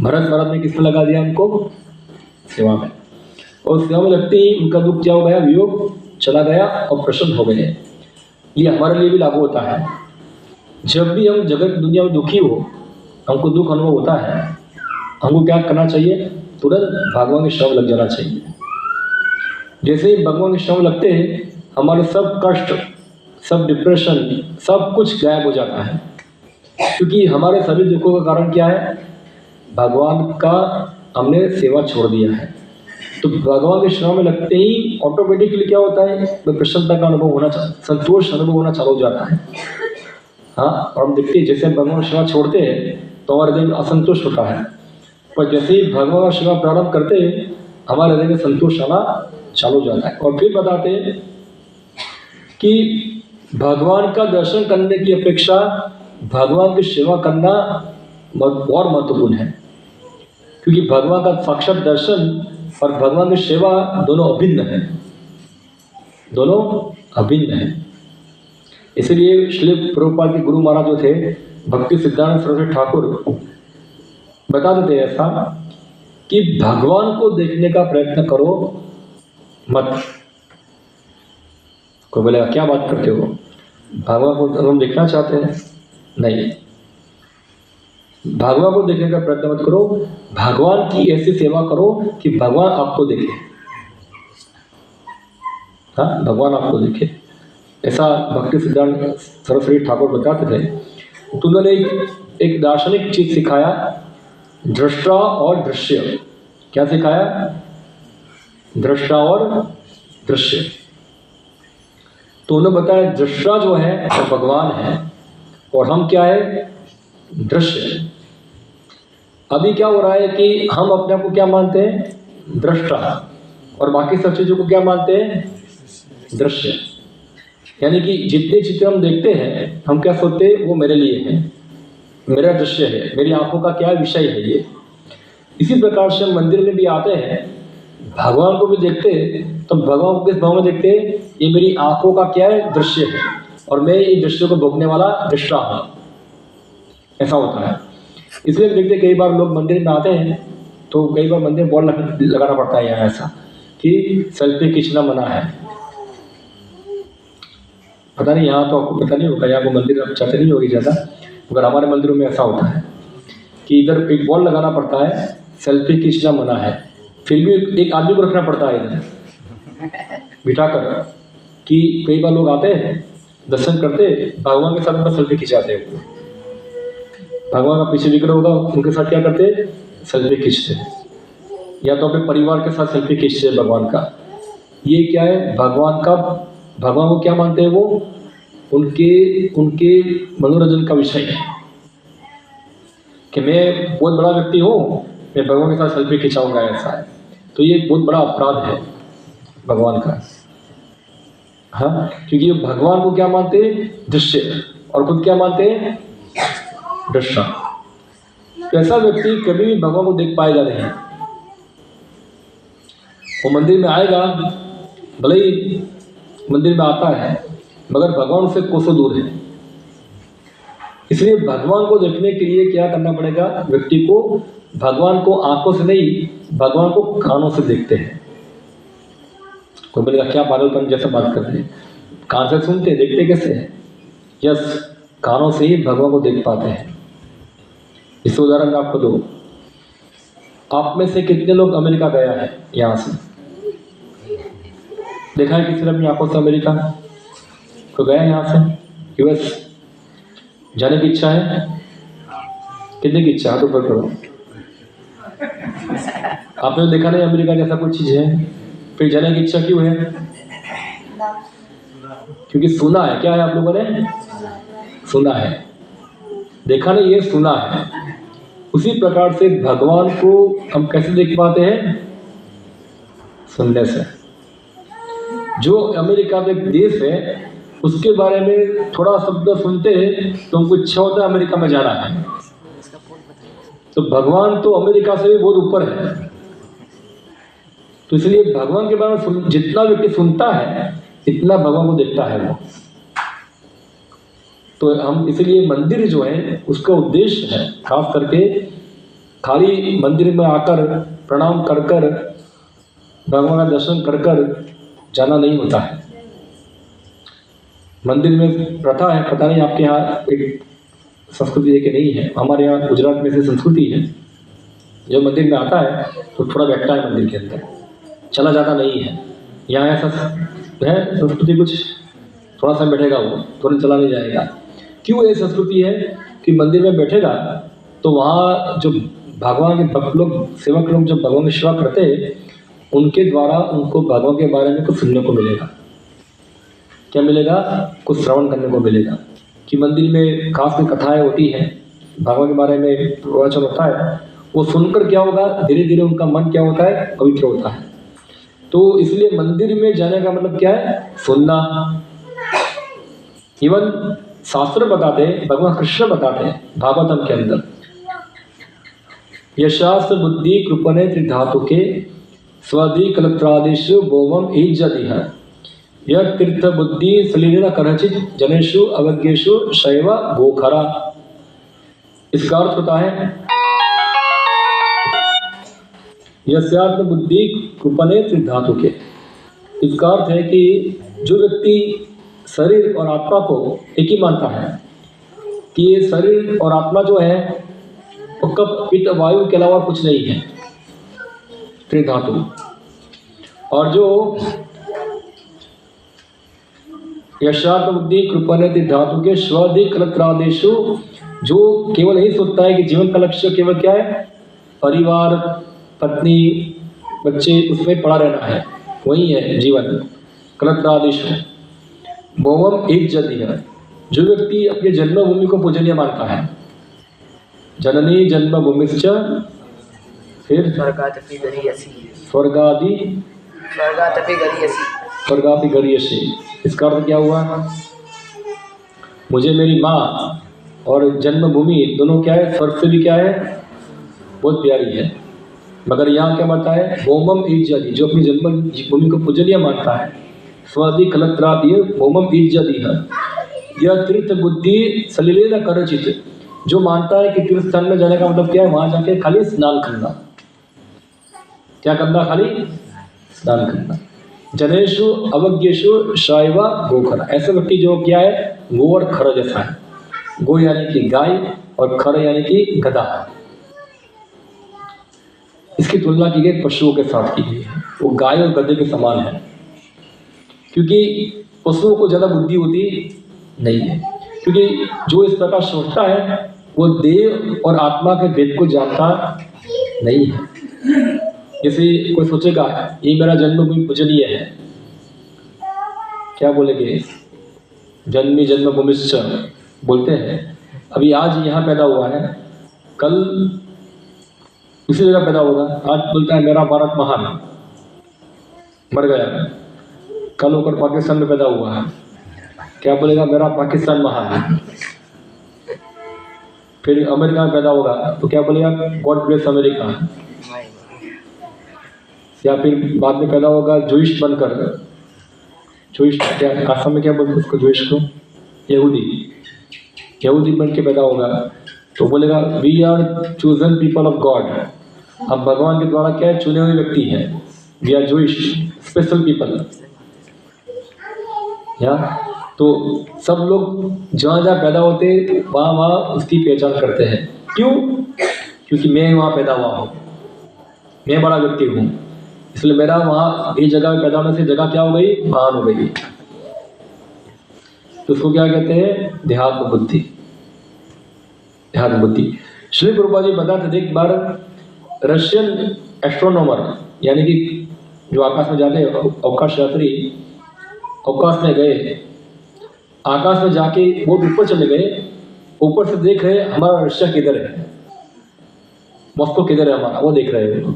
भरत ने किसमें लगा दिया उनको? सेवा में। और सेवा में लगते ही उनका दुख क्या हो गया? वियोग चला गया और प्रसन्न हो गए। ये हमारे लिए भी लागू होता है। जब भी हम जगत दुनिया में दुखी हो, हमको दुख अनुभव होता है, हमको क्या करना चाहिए? तुरंत भगवान के शरण लग जाना चाहिए। जैसे ही भगवान के शरण लगते हैं, हमारे सब कष्ट, सब डिप्रेशन, सब कुछ गायब हो जाता है। क्योंकि हमारे सभी दुखों का कारण क्या है? भगवान का हमने सेवा छोड़ दिया है। तो भगवान के शरण में लगते ही ऑटोमेटिकली क्या होता है? प्रसन्नता का अनुभव होना, संतोष अनुभव होना चालू हो जाता है। हाँ, और हम देखते हैं जैसे भगवान की सेवा छोड़ते हैं तो हमारे हृदय में असंतोष होता है, पर जैसे ही भगवान की सेवा प्रारंभ करते हैं, हमारे हृदय में संतोष आना चालू हो जाता है। और फिर बताते हैं कि भगवान का दर्शन करने की अपेक्षा भगवान की सेवा करना और महत्वपूर्ण है, क्योंकि भगवान का साक्षात दर्शन और भगवान की सेवा दोनों अभिन्न है, दोनों अभिन्न है। इसलिए श्री प्रभुपाद के गुरु महाराज जो थे भक्ति सिद्धांत सरस्वती ठाकुर बता देते हैं ऐसा कि भगवान को देखने का प्रयत्न करो मत। कोई बोलेगा क्या बात करते हो, भगवान को हम देखना चाहते हैं? नहीं, भगवान को देखने का प्रयत्न मत करो, भगवान की ऐसी सेवा करो कि भगवान आपको देखे। हाँ, भगवान आपको देखे, ऐसा भक्ति सिद्धांत सरस्वती ठाकुर बताते थे। तो उन्होंने एक दार्शनिक चीज सिखाया, दृष्टा और दृश्य। क्या सिखाया? दृष्टा और दृश्य। तो उन्होंने बताया दृष्टा जो है वो भगवान है और हम क्या है? दृश्य। अभी क्या हो रहा है कि हम अपने आप को क्या मानते हैं? दृष्टा, और बाकी सब चीजों को क्या मानते हैं? दृश्य। यानी कि जितने चित्र हम देखते हैं हम क्या सोचते हैं? वो मेरे लिए है, मेरा दृश्य है, मेरी आंखों का क्या विषय है ये। इसी प्रकार से हम मंदिर में भी आते हैं, भगवान को भी देखते हैं, तो भगवान को किस भाव में देखते हैं? ये मेरी आंखों का क्या है? दृश्य है, और मैं ये दृश्य को भोगने वाला दृष्टा हूं। ऐसा होता है। इसलिए देखते कई बार लोग मंदिर में आते हैं तो कई बार मंदिर में बोर्ड लगाना पड़ता है यहाँ ऐसा कि सेल्फी खींचना मना है। पता नहीं यहाँ तो आपको पता नहीं होगा, यहाँ को मंदिर अब चर्चा नहीं होगी ज़्यादा, मगर हमारे मंदिरों में ऐसा होता है कि इधर एक बोर्ड लगाना पड़ता है, सेल्फी खींचना मना है। फिर भी एक आदमी को रखना पड़ता है इधर बिठा कर, कि कई बार लोग आते हैं दर्शन करते, भगवान के साथ में सेल्फी खिंचाते हैं। भगवान का पीछे विग्रह होगा, उनके साथ क्या करते? सेल्फी खींचते हैं, या तो अपने परिवार के साथ सेल्फी खींचते हैं भगवान का। ये क्या है? भगवान को क्या मानते हैं? वो उनके मनोरंजन का विषय है कि मैं बहुत बड़ा व्यक्ति हूँ, मैं भगवान के साथ सेल्फी खिंचाऊंगा, ऐसा है। तो ये बहुत बड़ा अपराध है भगवान का। हाँ, क्योंकि ये भगवान को क्या मानते हैं? दृश्य, और खुद क्या मानते हैं? दृष्टा। तो ऐसा व्यक्ति कभी भी भगवान को देख पाएगा नहीं। वो मंदिर में आएगा, भले ही मंदिर में आता है, मगर भगवान से कोसों दूर है। इसलिए भगवान को देखने के लिए क्या करना पड़ेगा? व्यक्ति को भगवान को आंखों से नहीं, भगवान को कानों से देखते हैं। कोई बोलेगा क्या पागलपन जैसा बात करते हैं, कान से सुनते देखते कैसे हैं? यस, कानों से ही भगवान को देख पाते हैं। इस उदाहरण में आपको दो, आप में से कितने लोग अमेरिका गया है? यहाँ से देखा है किसी ने अपनी आंखों से अमेरिका को गया? यहाँ से यूएस जाने की इच्छा है? कितने की इच्छा? तो पर करो। आपने देखा नहीं अमेरिका जैसा कोई चीज है, फिर जाने की इच्छा क्यों है? क्योंकि सुना है। क्या है? आप लोगों ने सुना है, देखा नहीं, ये सुना है। उसी प्रकार से भगवान को हम कैसे देख पाते हैं? सुनने से। जो अमेरिका में एक देश है उसके बारे में थोड़ा शब्द सुनते हैं तो उनको इच्छा होता है अमेरिका में जाना है। तो भगवान तो अमेरिका से भी बहुत ऊपर है। तो इसलिए भगवान के बारे में जितना व्यक्ति सुनता है इतना भगवान को देखता है वो। तो हम इसलिए मंदिर जो है उसका उद्देश्य है खास करके खाली मंदिर में आकर प्रणाम कर कर भगवान का दर्शन कर कर जाना नहीं होता है। मंदिर में प्रथा है, पता नहीं आपके यहाँ एक संस्कृति है कि नहीं है, हमारे यहाँ गुजरात में से संस्कृति है। जो मंदिर में आता है तो थोड़ा बैठता है मंदिर के अंदर, चला जाता नहीं है। यहाँ ऐसा है संस्कृति, कुछ थोड़ा सा बैठेगा वो, तुरंत चला नहीं जाएगा। क्यों ये संस्कृति है कि मंदिर में बैठेगा तो वहाँ जो भगवान के भक्त लोग, सेवक लोग जो भगवान की सेवा करते हैं उनके द्वारा उनको भगवान के बारे में कुछ सुनने को मिलेगा। क्या मिलेगा? कुछ श्रवण करने को मिलेगा। कि मंदिर में खास की कथाएं होती हैं, भगवान के बारे में प्रवचन होता है, वो सुनकर क्या होगा? धीरे धीरे उनका मन क्या होता है? पवित्र होता है। तो इसलिए मंदिर में जाने का मतलब क्या है? सुनना। इवन शास्त्र बताते हैं, भगवान कृष्ण बताते हैं भागवतम के अंदर, यशास्त्र बुद्धि कृपणे त्रिधातुके स्वधि कलत्रादिषु भौमम ईज्जतिः यह तीर्थ बुद्धि सलीलेन कनचित जनेषु अवज्ञेषु शैव गोखरा। इसका अर्थ होता है यस्यात्म बुद्धि कृपणे त्रिधातुके। इसका अर्थ है कि जो व्यक्ति शरीर और आत्मा को एक ही मानता है कि ये शरीर और आत्मा जो है वो कप पित्त वायु के अलावा कुछ नहीं है, त्रिधातु। और जो यशार्थ बुद्धि कृपणति धातु के स्वधिक कलत्रादेशु, जो केवल यही सोचता है कि जीवन का लक्ष्य केवल क्या है, परिवार, पत्नी, बच्चे, उसमें पड़ा रहना है, वही है जीवन। कलत्रादेशु भौमम इज्जति है, जो व्यक्ति अपने जन्मभूमि को पूजनीय मानता है। जननी जन्मभूमिश्च, फिर स्वर्गादपि गरीयसी, स्वर्गादपि गरीयसी। इसका अर्थ क्या हुआ? मुझे मेरी माँ और जन्मभूमि दोनों क्या है, स्वर्ग से भी क्या है, बहुत प्यारी है। मगर यहाँ क्या बताता है? भौमम इज्जति, जो अपनी जन्मभूमि को पूजनीय मानता है। स्वादि कलत्रादि भौमम इज्जति है। यह तीर्थ बुद्धि सलिले न करचित, जो मानता है कि तीर्थ स्थान में जाने का मतलब क्या है, वहां जाके खाली स्नान करना। क्या करना? खाली स्नान करना। जनेशु अवज्ञेशु शैवा गोखर, ऐसे व्यक्ति जो क्या है, गो और खर जैसा है। गो यानी कि गाय और खर यानी कि गधा। इसकी तुलना की गई पशुओं के साथ की गई है। वो गाय और गधे के समान है, क्योंकि पशुओं को ज्यादा बुद्धि होती नहीं है। क्योंकि जो इस प्रकार सोचता है वो देव और आत्मा के भेद को जानता नहीं है। जैसे कोई सोचेगा ये मेरा जन्मभूमि पूजनीय है, क्या बोलेंगे? जन्मी जन्मभूमिश्च बोलते हैं। अभी आज यहाँ पैदा हुआ है, कल दूसरी जगह पैदा होगा। आज बोलता है मेरा भारत महान, मर गया। कल होकर पाकिस्तान में पैदा हुआ है, क्या बोलेगा? मेरा पाकिस्तान महान है। फिर अमेरिका में पैदा होगा तो क्या बोलेगा? God bless America. या फिर बाद में पैदा होगा जूइश बनकर, जूइश क्या आसाम में क्या बोलते हैं उसको, जूइश को यहूदी बन के पैदा होगा तो बोलेगा we are chosen people of God. हम भगवान के द्वारा क्या है, चुने हुए व्यक्ति हैं। We are Jewish special people. या तो सब लोग जहाँ जहाँ पैदा होते वहाँ वहाँ उसकी पहचान करते हैं। क्यों? क्योंकि मैं वहाँ पैदा हुआ हूँ, मैं बड़ा व्यक्ति हूँ, इसलिए मेरा वहाँ इस जगह में पैदा होने से जगह क्या हो गई, महान हो गई। तो उसको क्या कहते हैं? देहात्म बुद्धि। देहात्म बुद्धि। श्री प्रभुपाद जी बताते थे एक बार रशियन एस्ट्रोनॉमर, यानी कि जो आकाश में जाते हैं, अवकाश यात्री अवकाश में गए, आकाश में जाके बहुत ऊपर चले गए, ऊपर से देख रहे हमारा रशिया किधर है, मॉस्को किधर है हमारा, वो देख रहे हो।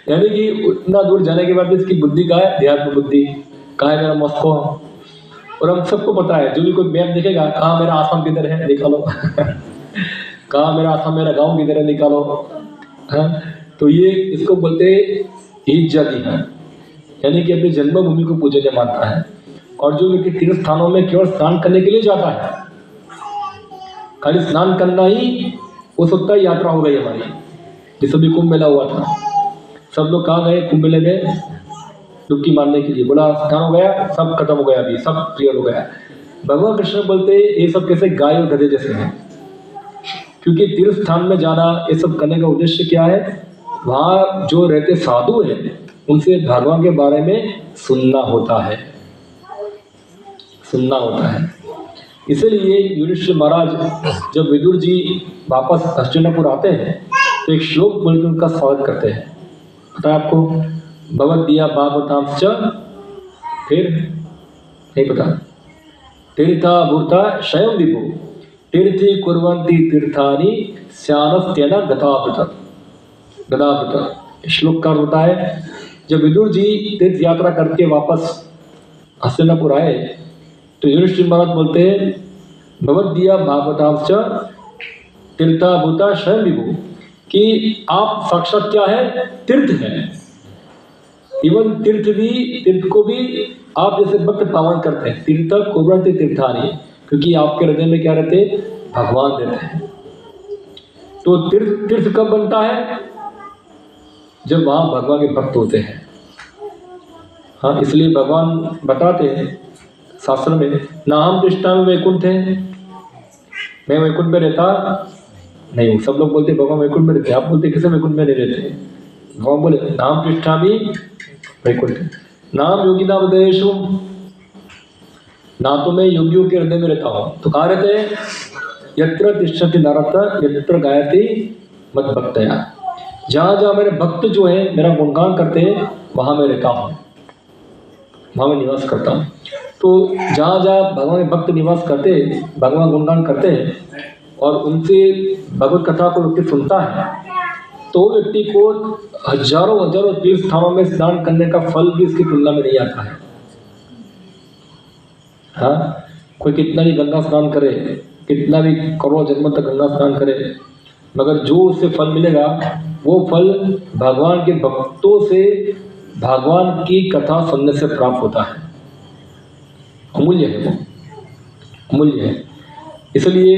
यानी कि उतना दूर जाने के बाद भी इसकी बुद्धि कहाँ है? देहात्म बुद्धि। कहाँ है मेरा मॉस्को? और हम सबको पता है, जो भी कोई मैप देखेगा, कहाँ मेरा आसाम किधर है निकालो। कहाँ मेरा आसाम, मेरा गांव किधर है निकालो। हाँ, तो ये इसको बोलते इज्जति है, यानी कि अपनी जन्मभूमि को पूजनीय मानता है। और जो व्यक्ति तीर्थ स्थानों में केवल स्नान करने के लिए जाता है, खाली स्नान करना ही वो सोचता है यात्रा हो गई हमारी। जैसे भी कुंभ मेला हुआ था, सब लोग कहाँ गए कुंभ मेले में? डुबकी मारने के लिए। बोला स्नान हो गया, सब खत्म हो गया, अभी सब क्लियर हो गया। भगवान कृष्ण बोलते ये सब कैसे गाय और गधे जैसे हैं, क्योंकि तीर्थ स्थान में जाना, ये सब करने का उद्देश्य क्या है? वहाँ जो रहते साधु हैं उनसे भगवान के बारे में सुनना होता है, सुनना होता है। इसीलिए युधिष्ठिर महाराज जब विदुर जी वापस हस्तिनापुर आते हैं तो एक श्लोक बोलकर उनका स्वागत करते हैं। पता है आपको? भगवद्गीता भागवतांश्च, फिर नहीं पता, तीर्था भूता स्वयं विभु तीर्थी कुर्वन्ति तीर्थानि स्यानस्त्यन गतावृत। श्लोक का होता है, जब विदुर जी तीर्थ यात्रा करके वापस हस्तिनापुर आए तो युधिष्ठिर महाराज बोलते हैं भगवद्गीता भागवतांश्च तीर्था भूता स्वयं विभु, कि आप साक्षात क्या है? तीर्थ है। इवन तीर्थ को भी आप जैसे भक्त पावन करते हैं। तीर्थ कुर्वन्ति तीर्थानि, क्योंकि आपके हृदय में क्या रहते? भगवान रहते हैं। तो तीर्थ कब बनता है? जब वहां भगवान के भक्त होते हैं। हाँ, इसलिए भगवान बताते हैं शास्त्र में, ना हम दृष्टा में वैकुंठ है, मैं वैकुंठ में रहता नहीं हूँ। सब लोग बोलते भगवान वैकुंठ में रहते, आप बोलते किसे वैकुंठ में नहीं रहते? भगवान बोले नाम पृष्ठा भी वैकुंठ, नाम योगिना उदयेशु, ना तो मैं योगियों के हृदय में रहता हूँ। तो कहाँ रहते हैं? यत्र तिष्ठति नरः यत्र गायति मद्भक्तया। जहाँ जहाँ मेरे भक्त जो है मेरा गुणगान करते हैं वहाँ मैं रहता हूँ, वहाँ मैं निवास करता हूँ। तो जहाँ जहाँ भगवान के भक्त निवास करते हैं, भगवान गुणगान करते हैं और उनसे भगवत कथा को व्यक्ति सुनता है, तो व्यक्ति को हजारों हजारों तीर्थ स्थानों में स्नान करने का फल भी इसकी तुलना में नहीं आता है। हाँ, कोई कितना भी गंगा स्नान करे, कितना भी करोड़ों जन्म तक गंगा स्नान करे, मगर जो उससे फल मिलेगा वो फल भगवान के भक्तों से भगवान की कथा सुनने से प्राप्त होता है। अमूल्य है, वो अमूल्य है। इसलिए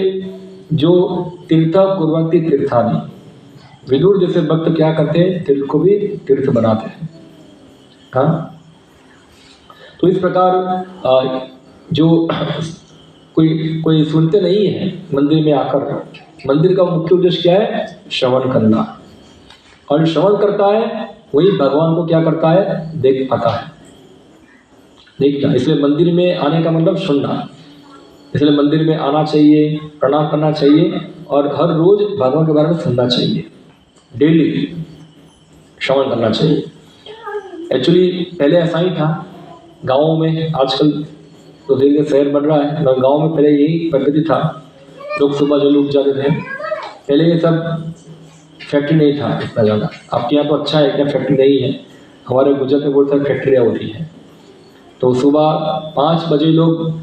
जो तीर्थ कुर्वन्ति तीर्थानि, विदुर जैसे भक्त क्या करते हैं? तीर्थ को भी तीर्थ बनाते हैं। हाँ, तो इस प्रकार जो कोई सुनते नहीं है मंदिर में आकर, मंदिर का मुख्य उद्देश्य क्या है? श्रवण करना। और श्रवण करता है वही भगवान को क्या करता है? देख पाता है, देखना। इसलिए मंदिर में आने का मतलब सुनना। इसलिए मंदिर में आना चाहिए, प्रणाम करना चाहिए और हर रोज भगवान के बारे में सुनना चाहिए, डेली श्रवण करना चाहिए। एक्चुअली पहले ऐसा ही था गाँव में, आजकल तो धीरे धीरे शहर बन रहा है, मगर गाँव में पहले यही पद्धति था। लोग सुबह जल्दी उठ जाते थे। पहले ये सब फैक्ट्री नहीं था इतना ज़्यादा। आपके यहाँ तो अच्छा है, क्या फैक्ट्री नहीं है। हमारे गुजरात में बहुत सारी फैक्ट्रियाँ होती हैं। तो सुबह 5 बजे लोग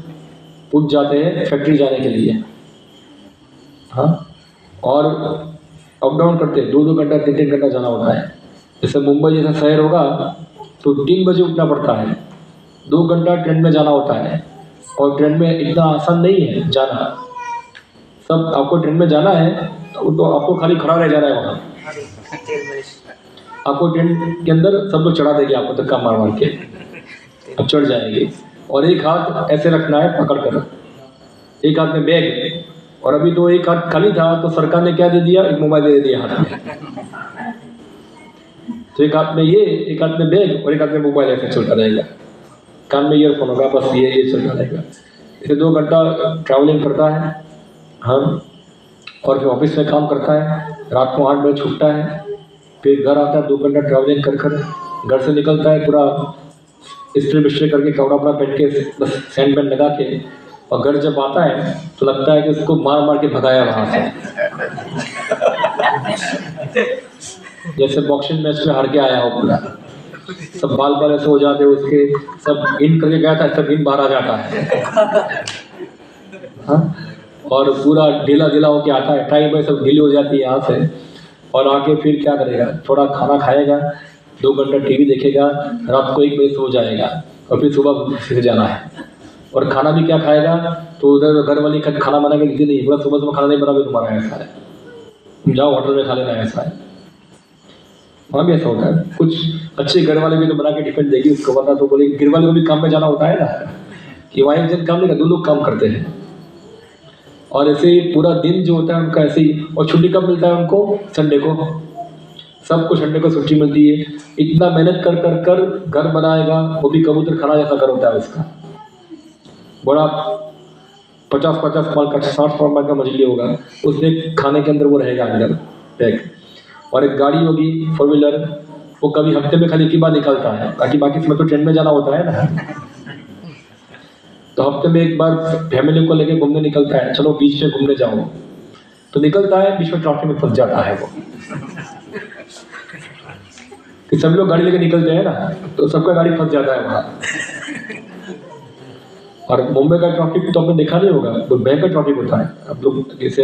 उठ जाते हैं फैक्ट्री जाने के लिए। हाँ, और अप डाउन करते हैं, 2-2 घंटा 3-3 घंटा जाना होता है। जैसे मुंबई जैसा शहर होगा तो 3 बजे उठना पड़ता है, 2 घंटा ट्रेन में जाना होता है। और ट्रेन में इतना आसान नहीं है जाना। सब आपको ट्रेन में जाना है तो आपको खाली खड़ा रह जाना है वहाँ। आपको ट्रेन के अंदर सब लोग चढ़ा देंगे, आपको धक्का मार मार के अब चढ़ जाएंगे। और एक हाथ ऐसे रखना है पकड़ कर, एक हाथ में बैग, और अभी तो एक हाथ खाली था तो सरकार ने क्या दे दिया? एक मोबाइल दे दिया हाथ में। तो एक हाथ में ये, एक हाथ में बैग और एक हाथ में मोबाइल ऐसे चलता रहेगा, कान में ईयरफोन होगा, बस ये चलता रहेगा। इसे 2 घंटा ट्रैवलिंग करता है हम, और फिर ऑफिस में काम करता है। रात को 8 बजे छूटता है, फिर घर आता है, 2 घंटा ट्रैवलिंग कर घर से निकलता है पूरा स्ट्रे बिस्ट्रे करके, कपड़ा वपड़ा पहन के, बस सैंड बैंड लगा के, और घर जब आता है तो लगता है कि उसको मार मार के भगाया वहाँ से। जैसे बॉक्सिंग मैच में हार के आया हो पूरा, सब बाल ऐसे हो जाते हैं उसके, सब इन करके गया था, सब इन बाहर आ जाता है। हाँ, और पूरा ढीला ढीला होके आता है, टाई में सब ढीली हो जाती है यहाँ से। और आके फिर क्या करेगा? थोड़ा खाना खाएगा, 2 घंटा टीवी देखेगा, रात को 1 बजे सो जाएगा, और फिर सुबह फिर जाना है। और खाना भी क्या खाएगा? तो उधर घर वाली खाना बना के देती नहीं, पूरा सुबह खाना नहीं बना के तुम्हारा, ऐसा है। जाओ होटल में खा लेना, ऐसा है। वहाँ भी ऐसा होता है। कुछ अच्छे घर वाले भी तो बना के टिफिन देगी उसको, वरना तो बोलेगी। घर वाले को भी काम में जाना होता है ना, कि वहाँ एक जन काम नहीं करता, 2 लोग काम करते हैं। और ऐसे ही पूरा दिन जो होता है उनका ऐसे ही। और छुट्टी कब मिलता है उनको? संडे को। सबको संडे को छुट्टी मिलती है। इतना मेहनत कर कर कर घर बनाएगा, वो भी कबूतर खाना जैसा घर होता है उसका, बड़ा 50-50 माल का, 60 माल का मछली होगा, उसने खाने के अंदर वो रहेगा अंदर पैक। और एक गाड़ी होगी 4 व्हीलर, वो कभी हफ्ते में खाली 1 बार निकलता है, बाकी समय तो ट्रेन में जाना होता है ना। तो हफ्ते में 1 बार फैमिली को लेके घूमने निकलता है, चलो बीच में घूमने जाओ, तो निकलता है, बीच में ट्रैफिक में फंस जाता है वो। कि सब लोग गाड़ी लेके निकलते हैं ना, तो सबका गाड़ी फंस जाता है वहाँ। और मुंबई का ट्रैफिक तो आपने देखा नहीं होगा, तो भयंकर ट्रैफिक होता है। अब लोग जैसे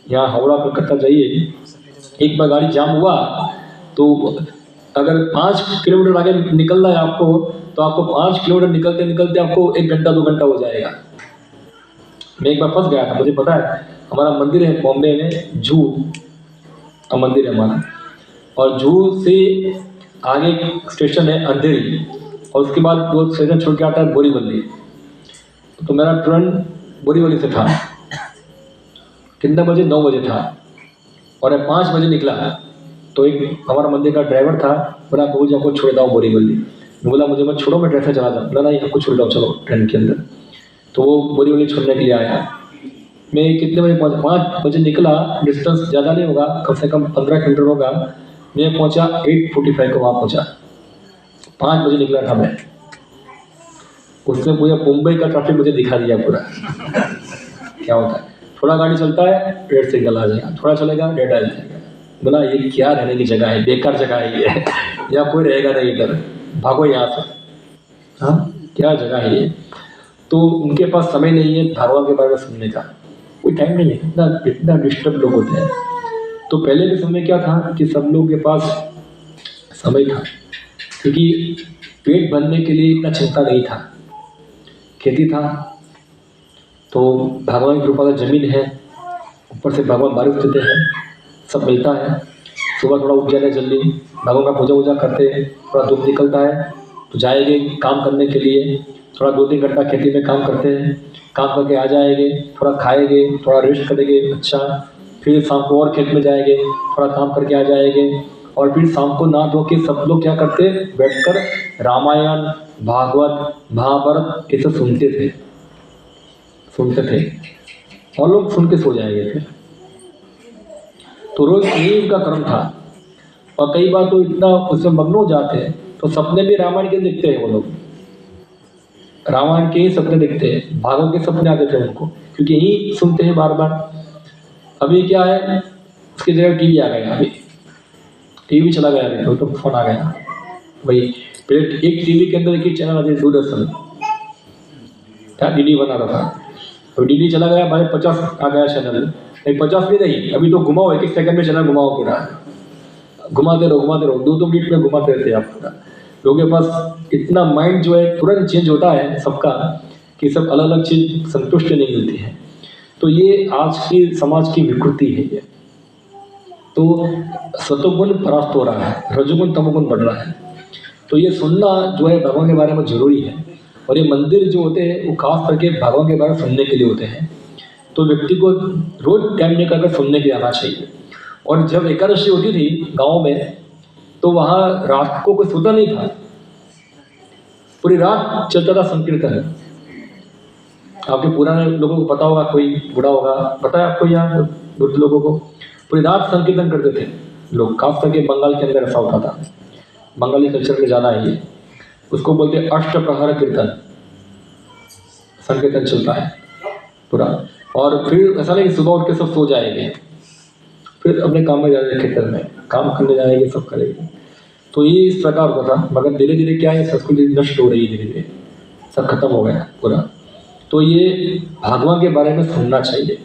यहाँ हावड़ा कलकत्ता जाइए, एक बार गाड़ी जाम हुआ तो अगर 5 किलोमीटर आगे निकलना है आपको, तो आपको 5 किलोमीटर निकलते निकलते आपको 1 घंटा 2 घंटा हो जाएगा। मैं एक बार फंस गया था, मुझे पता है। हमारा मंदिर है बॉम्बे में, जू का मंदिर है हमारा, और जू से आगे स्टेशन है अंधेरी, और उसके बाद 2 स्टेशन छोड़ के आता है बोरीवली। तो मेरा ट्रेन बोरीवली से था, कितना बजे? 9 बजे था, और मैं 5 बजे निकला। तो एक हमारा मंदिर का ड्राइवर था, बोला मुझे आपको छोड़ दाओ बोरीवली। मैं बोला मुझे मत छोड़ो, मैं ट्रेन से चला जाऊँ। बोला नहीं, आपको छोड़ दाओ, चलो ट्रेन के अंदर। तो वो बोरी वोरी छोड़ने के लिए आया। मैं कितने बजे पहुँचा, 5 बजे निकला, डिस्टेंस ज़्यादा नहीं होगा, कम से कम 15 किलोमीटर होगा। मैं पहुँचा 8:45 को वहाँ पहुँचा, 5 बजे निकला था मैं। उसने पूरा मुंबई का ट्रैफिक मुझे दिखा दिया पूरा। क्या होता है, थोड़ा गाड़ी चलता है रेड सिग्नल आ जाएगा, थोड़ा चलेगा रेड आ जाएगा। बोला ये क्या रहने की जगह है, बेकार जगह है ये, या कोई रहेगा नहीं इधर, भागो यहाँ से। हाँ, क्या जगह है ये। तो उनके पास समय नहीं है भगवान के बारे में सुनने का, कोई टाइम नहीं है, इतना डिस्टर्ब लोग होते हैं। तो पहले के समय क्या था कि सब लोगों के पास समय था, क्योंकि पेट भरने के लिए इतना चिंता नहीं था, खेती था, तो भगवान की कृपा से जमीन है, ऊपर से भगवान बारिश देते हैं, सब मिलता है। सुबह थोड़ा उठ जाते जल्दी, भगवान का पूजा वूजा करते हैं, थोड़ा धूप निकलता है तो जाएंगे काम करने के लिए, थोड़ा 2-3 घंटा खेती में काम करते हैं, काम करके आ जाएंगे, थोड़ा खाएंगे, थोड़ा रेस्ट करेंगे, अच्छा फिर शाम को और खेत में जाएंगे, थोड़ा काम करके आ जाएंगे, और फिर शाम को नहा धो के सब लोग क्या करते, बैठकर रामायण, भागवत, महाभारत ये सब सुनते थे और लोग सुन के सो जाएंगे थे। तो रोज यही उनका कर्म था। और कई बार तो इतना उसमें मग्न हो जाते हैं तो सपने भी रामायण के दिखते हैं, वो लोग रामायण के ही सपने दिखते हैं, भागवत के सपने आते थे उनको, क्योंकि यही सुनते हैं बार बार। अभी क्या है, उसकी जगह टीवी आ गया, अभी टीवी चला गया, अभी तो फोन आ गया। वही पहले एक टीवी के अंदर एक ही चैनल आते, दूरदर्शन क्या डीडी बना रहा था, तो डीडी चला गया, भाई 50 आ गया चैनल, नहीं 50 भी नहीं, अभी तो घुमाओ, 1-1 सेकंड में चैनल घुमाओ पूरा, घुमाते रहो 2-2 मिनट में घुमाते रहते आप पूरा। लोगों के पास इतना माइंड जो है तुरंत चेंज होता है सबका, कि सब अलग अलग चीज संतुष्टि नहीं मिलती है। तो ये आज की समाज की विकृति है ये। तो सतोगुण परास्त हो रहा है, रजोगुण तमोगुण बढ़ रहा है। तो ये सुनना जो है भगवान के बारे में जरूरी है। और ये मंदिर जो होते हैं वो खास करके भगवान के बारे में सुनने के लिए होते हैं। तो व्यक्ति को रोज टाइम निकाल कर सुनने के लिए आना चाहिए। और जब एकादशी होती थी गाँव में, तो वहाँ रात को कोई सोता नहीं था, पूरी रात चलता था संकीर्तन। आपके पुराने लोगों को पता होगा, कोई बूढ़ा होगा, पता है आपको, यहाँ वृद्ध लोगों को पूरी रात संकीर्तन करते थे लोग। खास करके बंगाल के अंदर ऐसा होता था, बंगाली कल्चर में ज़्यादा है ये, उसको बोलते हैं अष्टप्रहर कीर्तन, संकीर्तन चलता है पूरा। और फिर ऐसा नहीं कि सुबह उठ के सब सो जाएंगे, फिर अपने काम में जाएंगे, खेतन में काम करने जाएंगे, सब करेंगे। तो ये इस प्रकार होता था। मगर धीरे धीरे क्या है, संस्कृति नष्ट हो रही है, धीरे धीरे सब खत्म हो गया पूरा। तो ये भगवान के बारे में सुनना चाहिए।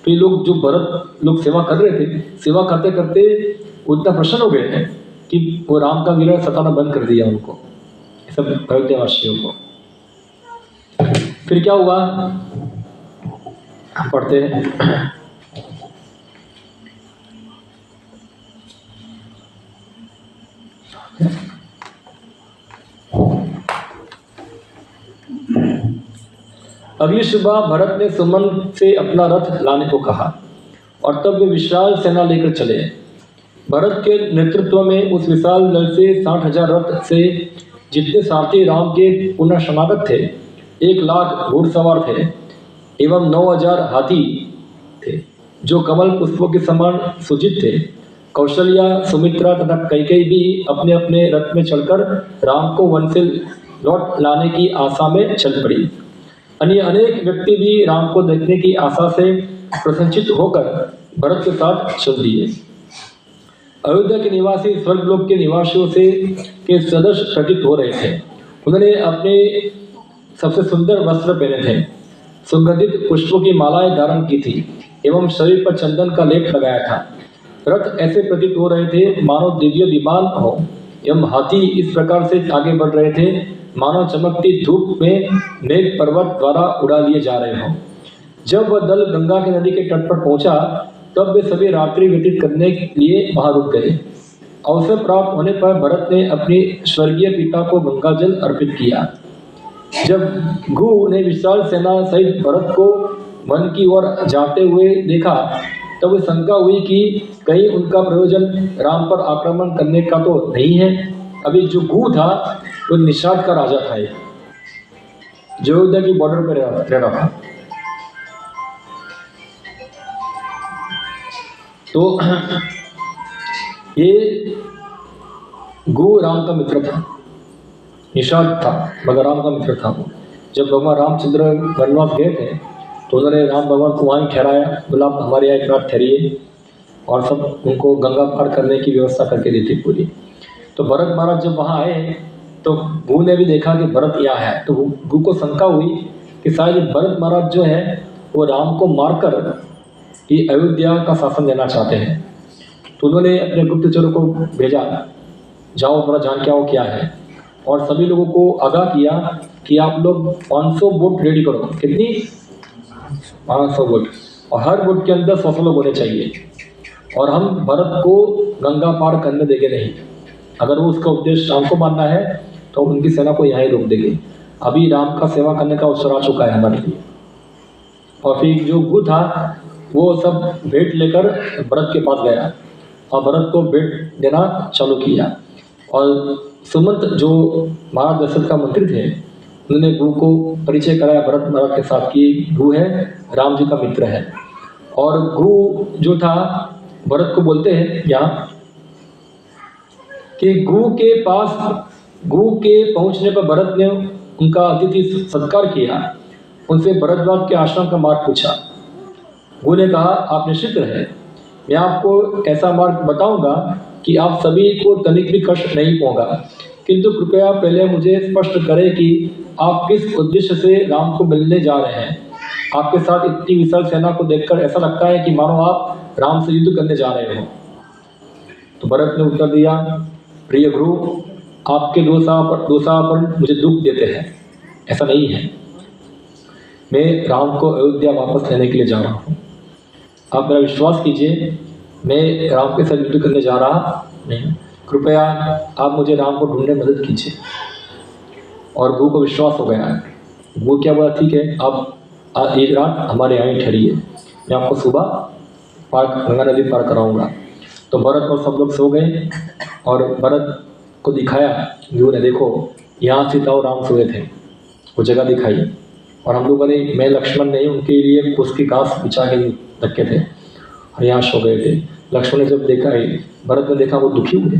तो ये लोग जो भरत लोग सेवा कर रहे थे, सेवा करते करते उतना प्रसन्न हो गए हैं कि वो राम का विरह सताना बंद कर दिया उनको, सब अयोध्यावासियों को। फिर क्या हुआ, पढ़ते हैं, अगली सुबह भरत ने सुमन से अपना रथ लाने को कहा और तब वे विशाल सेना लेकर चले। भरत के नेतृत्व में उस विशाल दल से 60,000 रथ से जितने सारथी राम के पुनः समागत थे, 1,00,000 घुड़सवार थे एवं 9,000 हाथी थे जो कमल पुष्पों के समान सुजित थे। कौशल्या, सुमित्रा तथा कैकेयी भी अपने अपने रथ में चढ़कर राम को वन से लौट लाने की आशा में चल पड़ी। अन्य अनेक व्यक्ति भी राम को देखने की आशा से प्रसन्नचित्त होकर भरत के साथ चल दिए। अयोध्या के निवासी स्वर्गलोक के निवासियों से के सदस्य प्रतीत हो रहे थे। उन्होंने अपने सबसे सुंदर वस्त्र पहने थे, सुगंधित पुष्पों की मालाएं धारण की थी एवं शरीर पर चंदन का लेप लगाया था। रथ ऐसे प्रतीत हो रहे थे मानो दिव्य विमान हो एवं हाथी इस प्रकार से आगे बढ़ रहे थे मानो चमकती धूप में मेघ पर्वत द्वारा उड़ा लिए जा रहे हों। जब वह दल गंगा के नदी के तट पर पहुंचा तब वे सभी रात्रि व्यतीत करने के लिए वहां रुक गए। अवसर प्राप्त होने पर भरत ने अपने स्वर्गीय पिता को गंगा जल अर्पित किया। जब घु ने विशाल सेना सहित भरत को वन की ओर जाते हुए देखा तब उसे शंका हुई कि कहीं उनका प्रयोजन राम पर आक्रमण करने का तो नहीं है। अभी जो घु था वो निषाद का राजा था, जो अयोध्या की बॉर्डर पे रह रहा था। तो ये गुरु राम का मित्र था, निषाद था मगर राम का मित्र था वो। जब भगवान रामचंद्र वनवास गए थे तो उन्होंने राम भगवान को वहीं ठहराया, बोला हमारे यहाँ एक रात ठहरिए, और सब उनको गंगा पार करने की व्यवस्था करके दी थी पूरी। तो भरत महाराज जब वहाँ आए तो गु ने भी देखा कि भरत यहाँ है, तो गु को शंका हुई कि शायद भरत महाराज जो है वो राम को मारकर ये अयोध्या का शासन लेना चाहते हैं। तो उन्होंने अपने गुप्तचरों को भेजा, जाओ थोड़ा जान के आओ क्या है, और सभी लोगों को आगाह किया कि आप लोग 500 बोट रेडी करो। कितनी? 500 बोट, और हर बोट के अंदर 100 लोग होने चाहिए, और हम भरत को गंगा पार करने देंगे नहीं। अगर वो उसका उद्देश्य राम को मानना है तो उनकी सेना को यहाँ ही रोक देंगे। अभी राम का सेवा करने का अवसर आ चुका है हमारे लिए। और फिर जो गु था वो सब भेंट लेकर भरत के पास गया और भरत को भेंट देना चालू किया। और सुमंत जो महाराज दशरथ का मंत्री थे उन्होंने गु को परिचय कराया भरत महाराज के साथ कि गु है राम जी का मित्र है। और गु जो था भरत को बोलते हैं यहाँ कि गु के पहुंचने पर भरत ने उनका अतिथि सत्कार किया, उनसे भरद्वाज के आश्रम का मार्ग पूछा। गु ने कहा आप निश्चित रहे, मैं आपको ऐसा मार्ग बताऊंगा कि आप सभी को तनिक भी कष्ट नहीं पहुंचा, किंतु कृपया पहले मुझे स्पष्ट करें कि आप किस उद्देश्य से राम को मिलने जा रहे हैं। आपके साथ इतनी विशाल सेना को देखकर ऐसा लगता है कि मानो आप राम से युद्ध करने जा रहे हो। तो भरत ने उत्तर दिया, प्रिय गुरु, आपके दोसा पर मुझे दुख देते हैं, ऐसा नहीं है। मैं राम को अयोध्या वापस लेने के लिए जा रहा हूँ। आप मेरा विश्वास कीजिए, मैं राम के साथ युद्ध करने जा रहा नहीं। कृपया आप मुझे राम को ढूंढने में मदद कीजिए। और गु को विश्वास हो गया है। गु क्या बोला, ठीक है आप एक रात हमारे यहाँ ही ठहरिए, मैं आपको सुबह गंगा नदी पार कराऊंगा। तो भरत और सब लोग सो गए और भरत को दिखाया गु ने, देखो यहाँ सीता और राम सोए थे, वो जगह दिखाई। और हम लोगों ने, मैं लक्ष्मण नहीं, उनके लिए उसकी घास बिछा के रखे थे और यहाँ सो गए थे। लक्ष्मण ने जब देखा, भरत ने देखा, वो दुखी हुए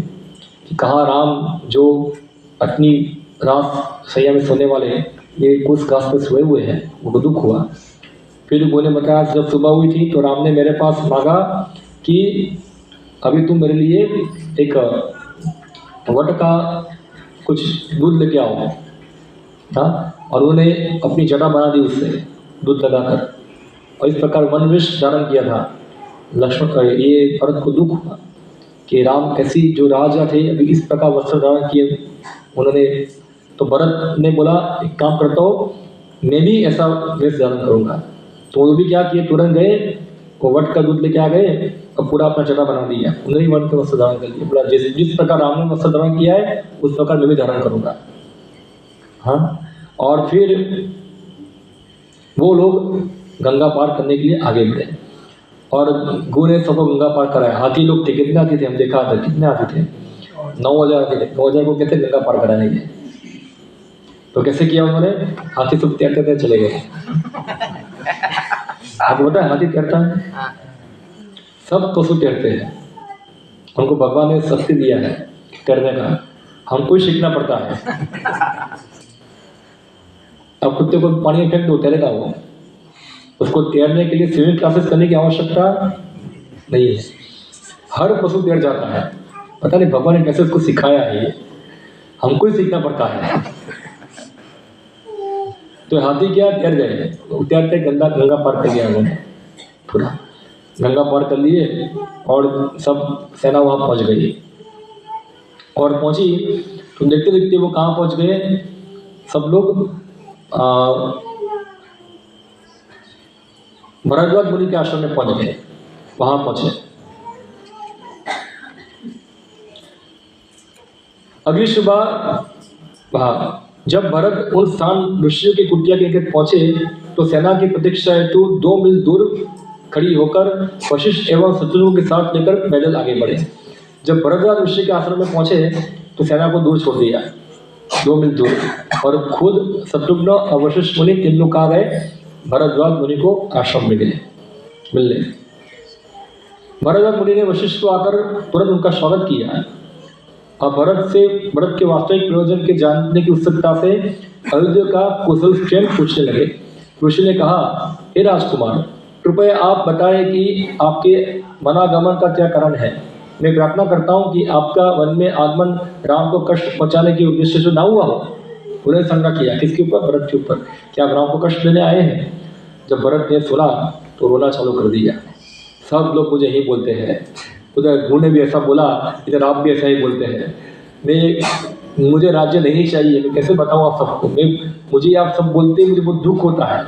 कि कहाँ राम जो अपनी रात सैया में सोने वाले ये कुछ घास पे सोए हुए हैं, वो दुख हुआ। फिर गु ने बताया जब सुबह हुई थी तो राम ने मेरे पास मांगा कि अभी तुम मेरे लिए एक वट का कुछ दूध लेके आओ। हाँ, और उन्होंने अपनी जटा बना दी उससे दूध लगाकर, और इस प्रकार वन वेश धारण किया था। लक्ष्मण ये भरत को दुख हुआ कि राम ऐसी जो राजा थे अभी इस प्रकार वस्त्र धारण किए उन्होंने। तो भरत ने बोला एक काम करता हूँ, मैं भी ऐसा वेश धारण करूँगा। तो वो भी क्या किए, तुरंत गए, वो वट का दूध लेके आ गए और पूरा अपना जटा बना दिया। उन्होंने ही वट का वस्त्र धारण कर दिया। बोला जिस प्रकार राम ने वस्त्र धारण किया है उस प्रकार मैं भी धारण करूँगा। हाँ, और फिर वो लोग गंगा पार करने के लिए आगे बढ़े और गु ने सबको गंगा पार कराया। हाथी लोग थे, कितने हाथी थे हम देखा था, कितने हाथी थे, 9,000 हाथी थे। 9,000 को कहते गंगा पार कराएंगे। तो कैसे किया उन्होंने, हाथी सब तैरते चले गए। आपको पता है हाथी तैरता है, सब पशु तैरते हैं, उनको भगवान ने शक्ति दिया है तैरने का, हमको ही सीखना पड़ता है। अब कुत्ते को पानी में फेंक दो, तैरेगा वो, उसको तैरने के लिए स्विमिंग क्लासेस करने की आवश्यकता नहीं है, हर पशु तैर जाता है। पता नहीं भगवान ने कैसे उसको सिखाया है, ये हमको ही सीखना पड़ता है। तो हाथी क्या तैर गए, तैरते गंगा पार कर गया उन्होंने, पूरा गंगा पार कर लिए और सब सेना वहाँ पहुँच गई। और पहुँची तो देखते देखते वो कहाँ पहुँच गए, सब लोग भरद्वाज मुनि के आश्रम में पहुँच गए। वहाँ पहुँचे, अगली सुबह जब भरत उन स्थान ऋषियों की कुटिया के निकट पहुंचे तो सेना की प्रतीक्षा हेतु 2 मील दूर खड़ी होकर वशिष्ठ एवं शत्रुओं के साथ लेकर पैदल आगे बढ़े। जब भरद्वाज ऋषि के आश्रम में पहुंचे तो सेना को दूर छोड़ दिया, 2 मील दूर। और खुद शत्रुघ्न और वशिष्ठ मुनि 3 लोग कहाँ गए? भरद्वाज मुनि को आश्रम में गए मिलने। भरद्वाज मुनि ने वशिष्ठ को आकर तुरंत उनका स्वागत किया और भरत के वास्तविक प्रयोजन के जानने की उत्सुकता से अयोध्या का कुशल क्षेम पूछने लगे। ऋषि ने कहा, हे राजकुमार, कृपया आप बताएं कि आपके मनागमन का क्या कारण है। मैं प्रार्थना करता हूँ कि आपका वन में आगमन राम को कष्ट पहुंचाने के उद्देश्य से न हुआ हो। उन्हें शंका किया, किसके ऊपर? भरत के ऊपर। क्या आप राम को कष्ट देने आए हैं? जब भरत ने सुना तो रोना चालू कर दिया। सब लोग मुझे ही बोलते हैं, उधर गुरु ने भी ऐसा बोला, इधर आप भी ऐसा ही बोलते हैं। मुझे राज्य नहीं चाहिए, मैं कैसे बताऊँ आप सबको? मुझे आप सब बोलते हैं, मुझे बहुत दुख होता है।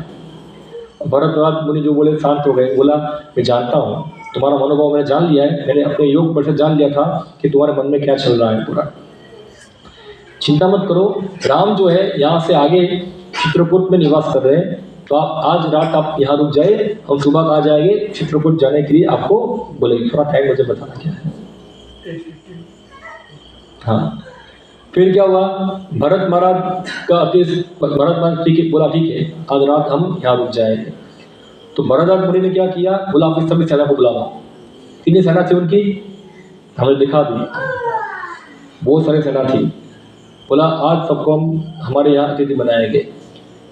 भरद्वाज मुनि जो बोले शांत हो गए। बोला, मैं जानता हूँ तुम्हारा मनोभाव मैंने जान लिया है, मैंने अपने योग पर से जान लिया था कि तुम्हारे मन में क्या चल रहा है पूरा। चिंता मत करो, राम जो है यहाँ से आगे चित्रकूट में निवास कर रहे हैं, तो आप आज रात आप यहाँ रुक जाए, हम सुबह आ जाएंगे चित्रकूट जाने के लिए, आपको बोलेंगे। थोड़ा टाइम मुझे बताना क्या है। हाँ, फिर क्या हुआ? भरत महाराज ठीक है, बोला ठीक है, आज रात हम यहाँ रुक जाएंगे। तो भरद्वाज मुनि ने क्या किया? बोला, आप इस सभी सेना को बुलाओ। कितनी सेना थी उनकी? हमें दिखा दी, बहुत सारी सेना थी। बोला, आज सबको हम हमारे यहाँ अतिथि बनाएंगे।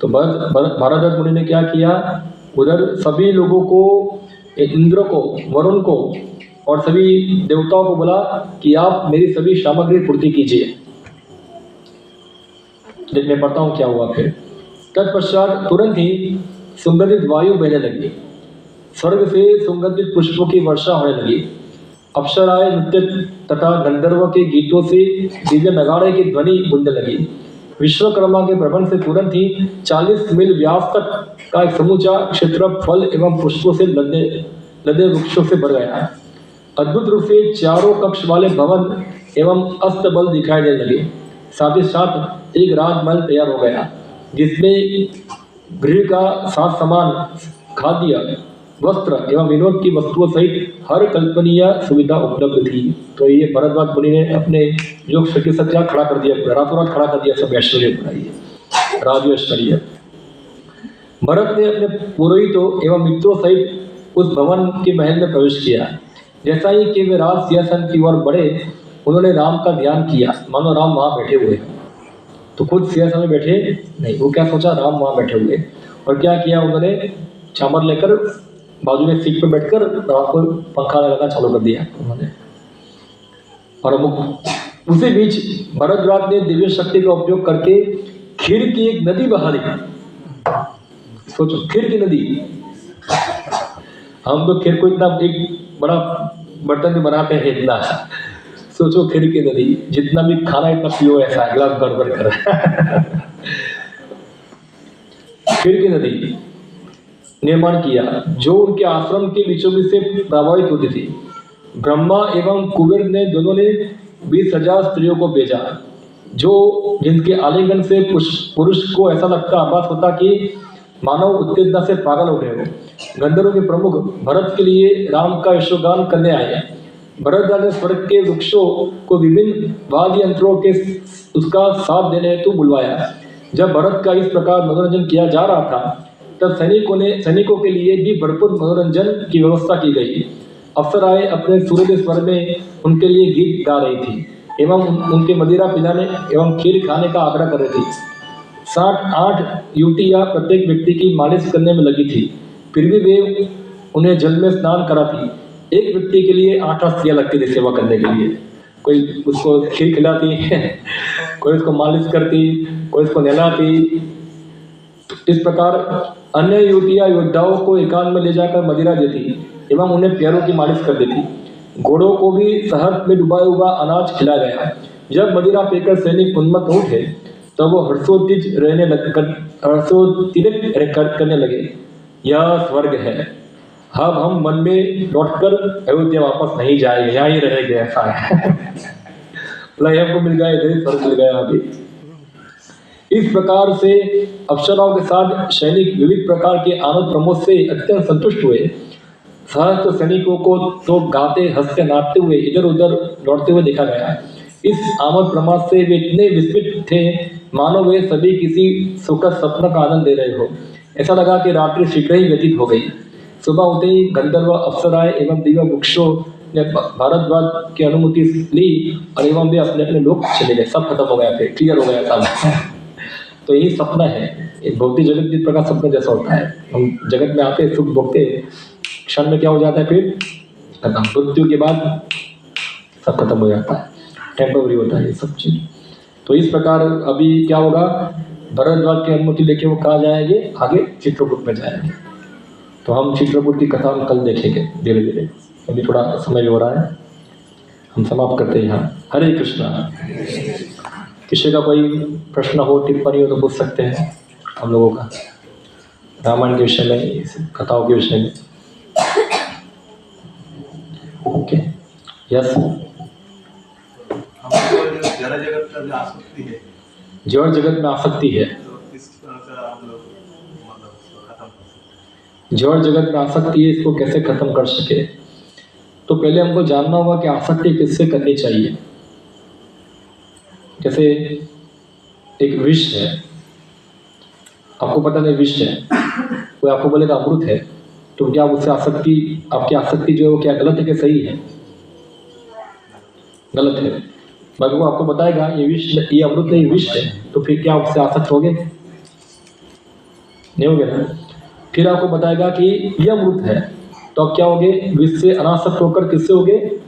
तो भरद्वाज मुनि ने क्या किया? उधर सभी लोगों को, इंद्र को, वरुण को और सभी देवताओं को बोला कि आप मेरी सभी सामग्री पूर्ति कीजिए। मैं पढ़ता हूँ क्या हुआ फिर। तत्पश्चात तुरंत ही सुगंधित वायु बहने लगी, स्वर्ग से सुगंधित पुष्पों की वर्षा होने लगी, अप्सराएं नृत्य तथा गंधर्व के गीतों से दिव्य नगाड़े की ध्वनि गूंजने लगी। विश्वकर्मा के प्रबंध से तुरंत ही 40 मील व्यास तक का एक समूचा क्षेत्र फल एवं पुष्पों से लदे वृक्षों से भर गया। अद्भुत रूप से चारों कक्ष वाले भवन एवं अस्तबल दिखाई देने लगे। साथ ही साथ एक राजमहल तैयार हो गया, जिसमें गृह का साथ सामान, खाद्य, वस्त्र एवं विनोद की वस्तुओं सहित हर कल्पनीय सुविधा उपलब्ध थी। तो ये भरद्वाज मुनि ने अपने योग शक्ति से क्या खड़ा कर दिया, रातों रात खड़ा कर दिया सब ऐश्वर्य बनाइए, राजू ऐश्वर्य। भरत ने अपने पुरोहितों एवं मित्रों सहित उस भवन के महल में प्रवेश किया। जैसा ही कि वे राज सिंहासन की ओर बढ़े, उन्होंने राम का ध्यान किया, मानो राम वहां बैठे हुए हैं। तो खुद सिंहासन में बैठे नहीं, वो क्या सोचा, राम वहां बैठे हुए। और क्या किया उन्होंने? चामर लेकर बाजू में सीट पर बैठकर राम को पंखा लगाना चालू कर दिया उन्होंने। और उसी बीच भरद्वाज ने दिव्य शक्ति का उपयोग करके खीर की एक नदी बहा दी। सोचो, खीर की नदी। हम तो खीर को इतना एक बड़ा बर्तन में बनाते हैं इतना, सोचो खीर की नदी, जितना भी खाना इतना पियो, ऐसा गिलास भर भर कर। खीर की नदी निर्माण किया, जो उनके आश्रम के बीचों बीच से प्रभावित होती थी। ब्रह्मा एवं कुबेर ने दोनों ने 20,000 स्त्रियों को भेजा, जो जिनके आलिंगन से पुरुष को ऐसा लगता, आभास होता कि मानव उत्तेजना से पागल हो गए हो। गंधर्वों के प्रमुख भरत के लिए राम का यशोगान करने आए। भरद्वाज ने स्वर्ग के वृक्षों को विभिन्न वाद्य यंत्रों के उसका साथ देने हेतु बुलवाया। जब भरत का इस प्रकार मनोरंजन किया जा रहा था, तब सैनिकों के लिए भी भरपूर मनोरंजन की व्यवस्था की गई। अप्सराएं अपने सुरीले स्वर में उनके लिए गीत गा रही थी एवं उनके मदिरा पिलाने एवं खीर खाने का आग्रह कर रही थी। 60-8 युवतियां प्रत्येक व्यक्ति की मालिश करने में लगी थी, फिर भी वे उन्हें जल में स्नान कराती। एक व्यक्ति के लिए 8 स्त्रियां लगती थी सेवा करने के लिए। कोई उसको खीर खिलाती, कोई उसको मालिश करती, कोई उसको नहलाती। इस प्रकार अन्य युवतियां योद्धाओं को एकांत में ले जाकर मदिरा देती एवं उन्हें पैरों की मालिश कर देती। घोड़ों को भी शहद में डुबाया हुआ अनाज खिलाया गया। जब मदिरा पीकर सैनिक उन्मत्त उठे, तब वो हर्षोत्तेजित करने लगे। यह स्वर्ग है, अब हम मन में लौटकर अयोध्या वापस नहीं जाएंगे, यहाँ ही रहेंगे, ऐसा है। हमको मिल गया, इधर ही स्वर्ग मिल गया अभी। इस प्रकार से अप्सराओं के साथ सैनिक विविध प्रकार के आनंद प्रमोद से अत्यंत संतुष्ट हुए। सहस्त्र सैनिकों को तो गाते, हंसते, नाचते हुए इधर उधर लौटते हुए देखा गया। इस आमद प्रमाद से वे इतने विस्मित थे मानो वे सभी किसी सुखद स्वप्न का आनंद ले रहे हो। ऐसा लगा कि रात्रि शीघ्र ही व्यतीत हो गई। सुबह होते ही गंधर्व, अप्सराएं एवं दिव्य वृक्षों ने भारद्वाज की अनुमति ली और एवं वे अपने अपने लोग चले गए। सब खत्म हो गया, फिर क्लियर हो गया सब। तो यही सपना है, भौतिक जगत जिस प्रकार सपने जैसा होता है। हम जगत में आते सुख भोगते, क्षण में क्या हो जाता है, फिर खत्म। मृत्यु के बाद सब खत्म हो जाता है, टेम्पररी होता है ये सब चीज। तो इस प्रकार अभी क्या होगा, भरद्वाज की अनुमति लेके वो कहाँ जाएंगे, आगे चित्रकूट में जाएंगे। तो हम चित्रकूट की कथा हम कल देखेंगे धीरे धीरे, अभी थोड़ा समय भी हो रहा है, हम समाप्त करते हैं यहाँ। हरे कृष्णा। किसी का कोई प्रश्न हो, टिप्पणी हो तो पूछ सकते हैं हम लोगों का, रामायण के विषय में, इस कथाओं के विषय में। Okay, yes. हमको जो जड़ जगत का जो आसक्ति है, जड़ जगत में आसक्ति है, तो किस तरह से हम लोग मतलब उसको खत्म कर सकते जड़ जगत में आसक्ति है, इसको कैसे खत्म कर सके। तो पहले हमको जानना होगा कि आसक्ति किससे करनी चाहिए। जैसे एक विष है, आपको पता नहीं विष है, कोई आपको बोलेगा अमृत है, तो क्या उससे आसक्ति, आपकी आसक्ति जो है वो क्या गलत है कि सही है? गलत है। मगर वो आपको बताएगा ये विष, ये अमृत नहीं विष है, तो फिर क्या उससे आसक्त होगे? नहीं होगे ना। फिर आपको बताएगा कि ये अमृत है, तो अब क्या होगे, विष से अनासक्त होकर किससे होगे,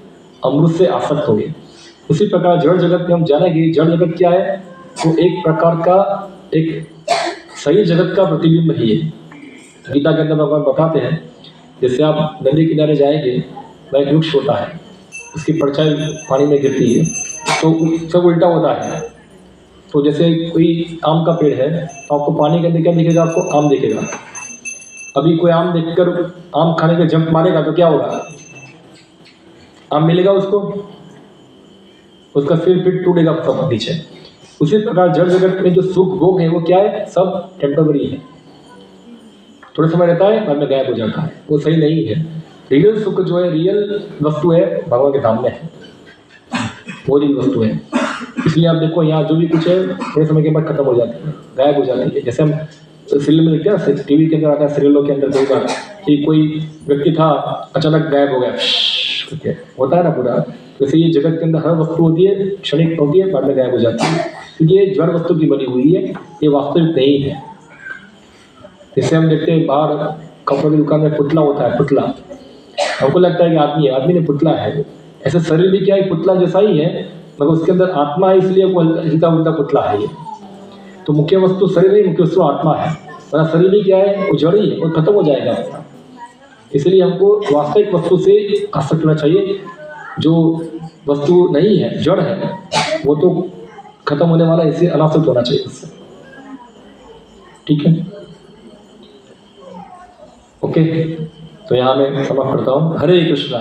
अमृत से आसक्त होगे। उसी प्रकार जड़ जगत में हम जानेंगे, जड़ जगत क्या है, वो एक प्रकार का एक सही जगत का प्रतिबिंब ही है। गीता के अंदर भगवान बताते हैं, जैसे आप नदी किनारे जाएंगे, वह एक वृक्ष होता है, उसकी परछाई पानी में गिरती है, तो सब उल्टा होता है। तो जैसे कोई आम का पेड़ है, तो आपको पानी के अंदर क्या दिखेगा, आपको आम दिखेगा। अभी कोई आम देखकर आम खाने के जंप मारेगा तो क्या होगा, आम मिलेगा उसको, उसका सिर फिर टूटेगा सब पीछे। उसी प्रकार जड़ जगत में जो सुख भोग है वो क्या है, सब टेम्पररी है, थोड़ा समय रहता है, बाद में गायब हो जाता है, वो सही नहीं है। रियल सुख जो है, रियल वस्तु है, भगवान के धाम में है, वो रियल वस्तु है। इसलिए आप देखो यहाँ जो भी कुछ है थोड़े समय के बाद खत्म हो जाती है, गायब हो जाती है। जैसे हम सीरियल में देखते हैं, टीवी के अंदर आता है, सीरियलों के अंदर कई बार कि कोई व्यक्ति था, अचानक गायब हो गया, होता है ना पूरा। जैसे ये जगत के अंदर हर वस्तु होती है, क्षणिक होती है, बाद में गायब हो जाती है, क्योंकि ये जड़ वस्तु की बनी हुई है, ये वास्तविक नहीं है। जैसे हम देखते हैं बाहर कपड़ों की दुकान में पुतला होता है, पुतला हमको लगता है कि आदमी है, आदमी नहीं, पुतला है। ऐसे शरीर भी क्या है, पुतला जैसा ही है, मगर उसके अंदर आत्मा है, इसलिए वो हिलता उल्टा पुतला है ये। तो मुख्य वस्तु शरीर नहीं, मुख्य वस्तु आत्मा है। वरना शरीर भी क्या है, वो जड़ ही है, वो खत्म हो जाएगा। इसलिए हमको वास्तविक वस्तु से आसक्त होना चाहिए। जो वस्तु नहीं है, जड़ है, वो तो खत्म होने वाला, इससे अनासक्त होना चाहिए उससे। ठीक है, ओके। तो यहाँ मैं समाप्त करता हूँ। हरे कृष्णा।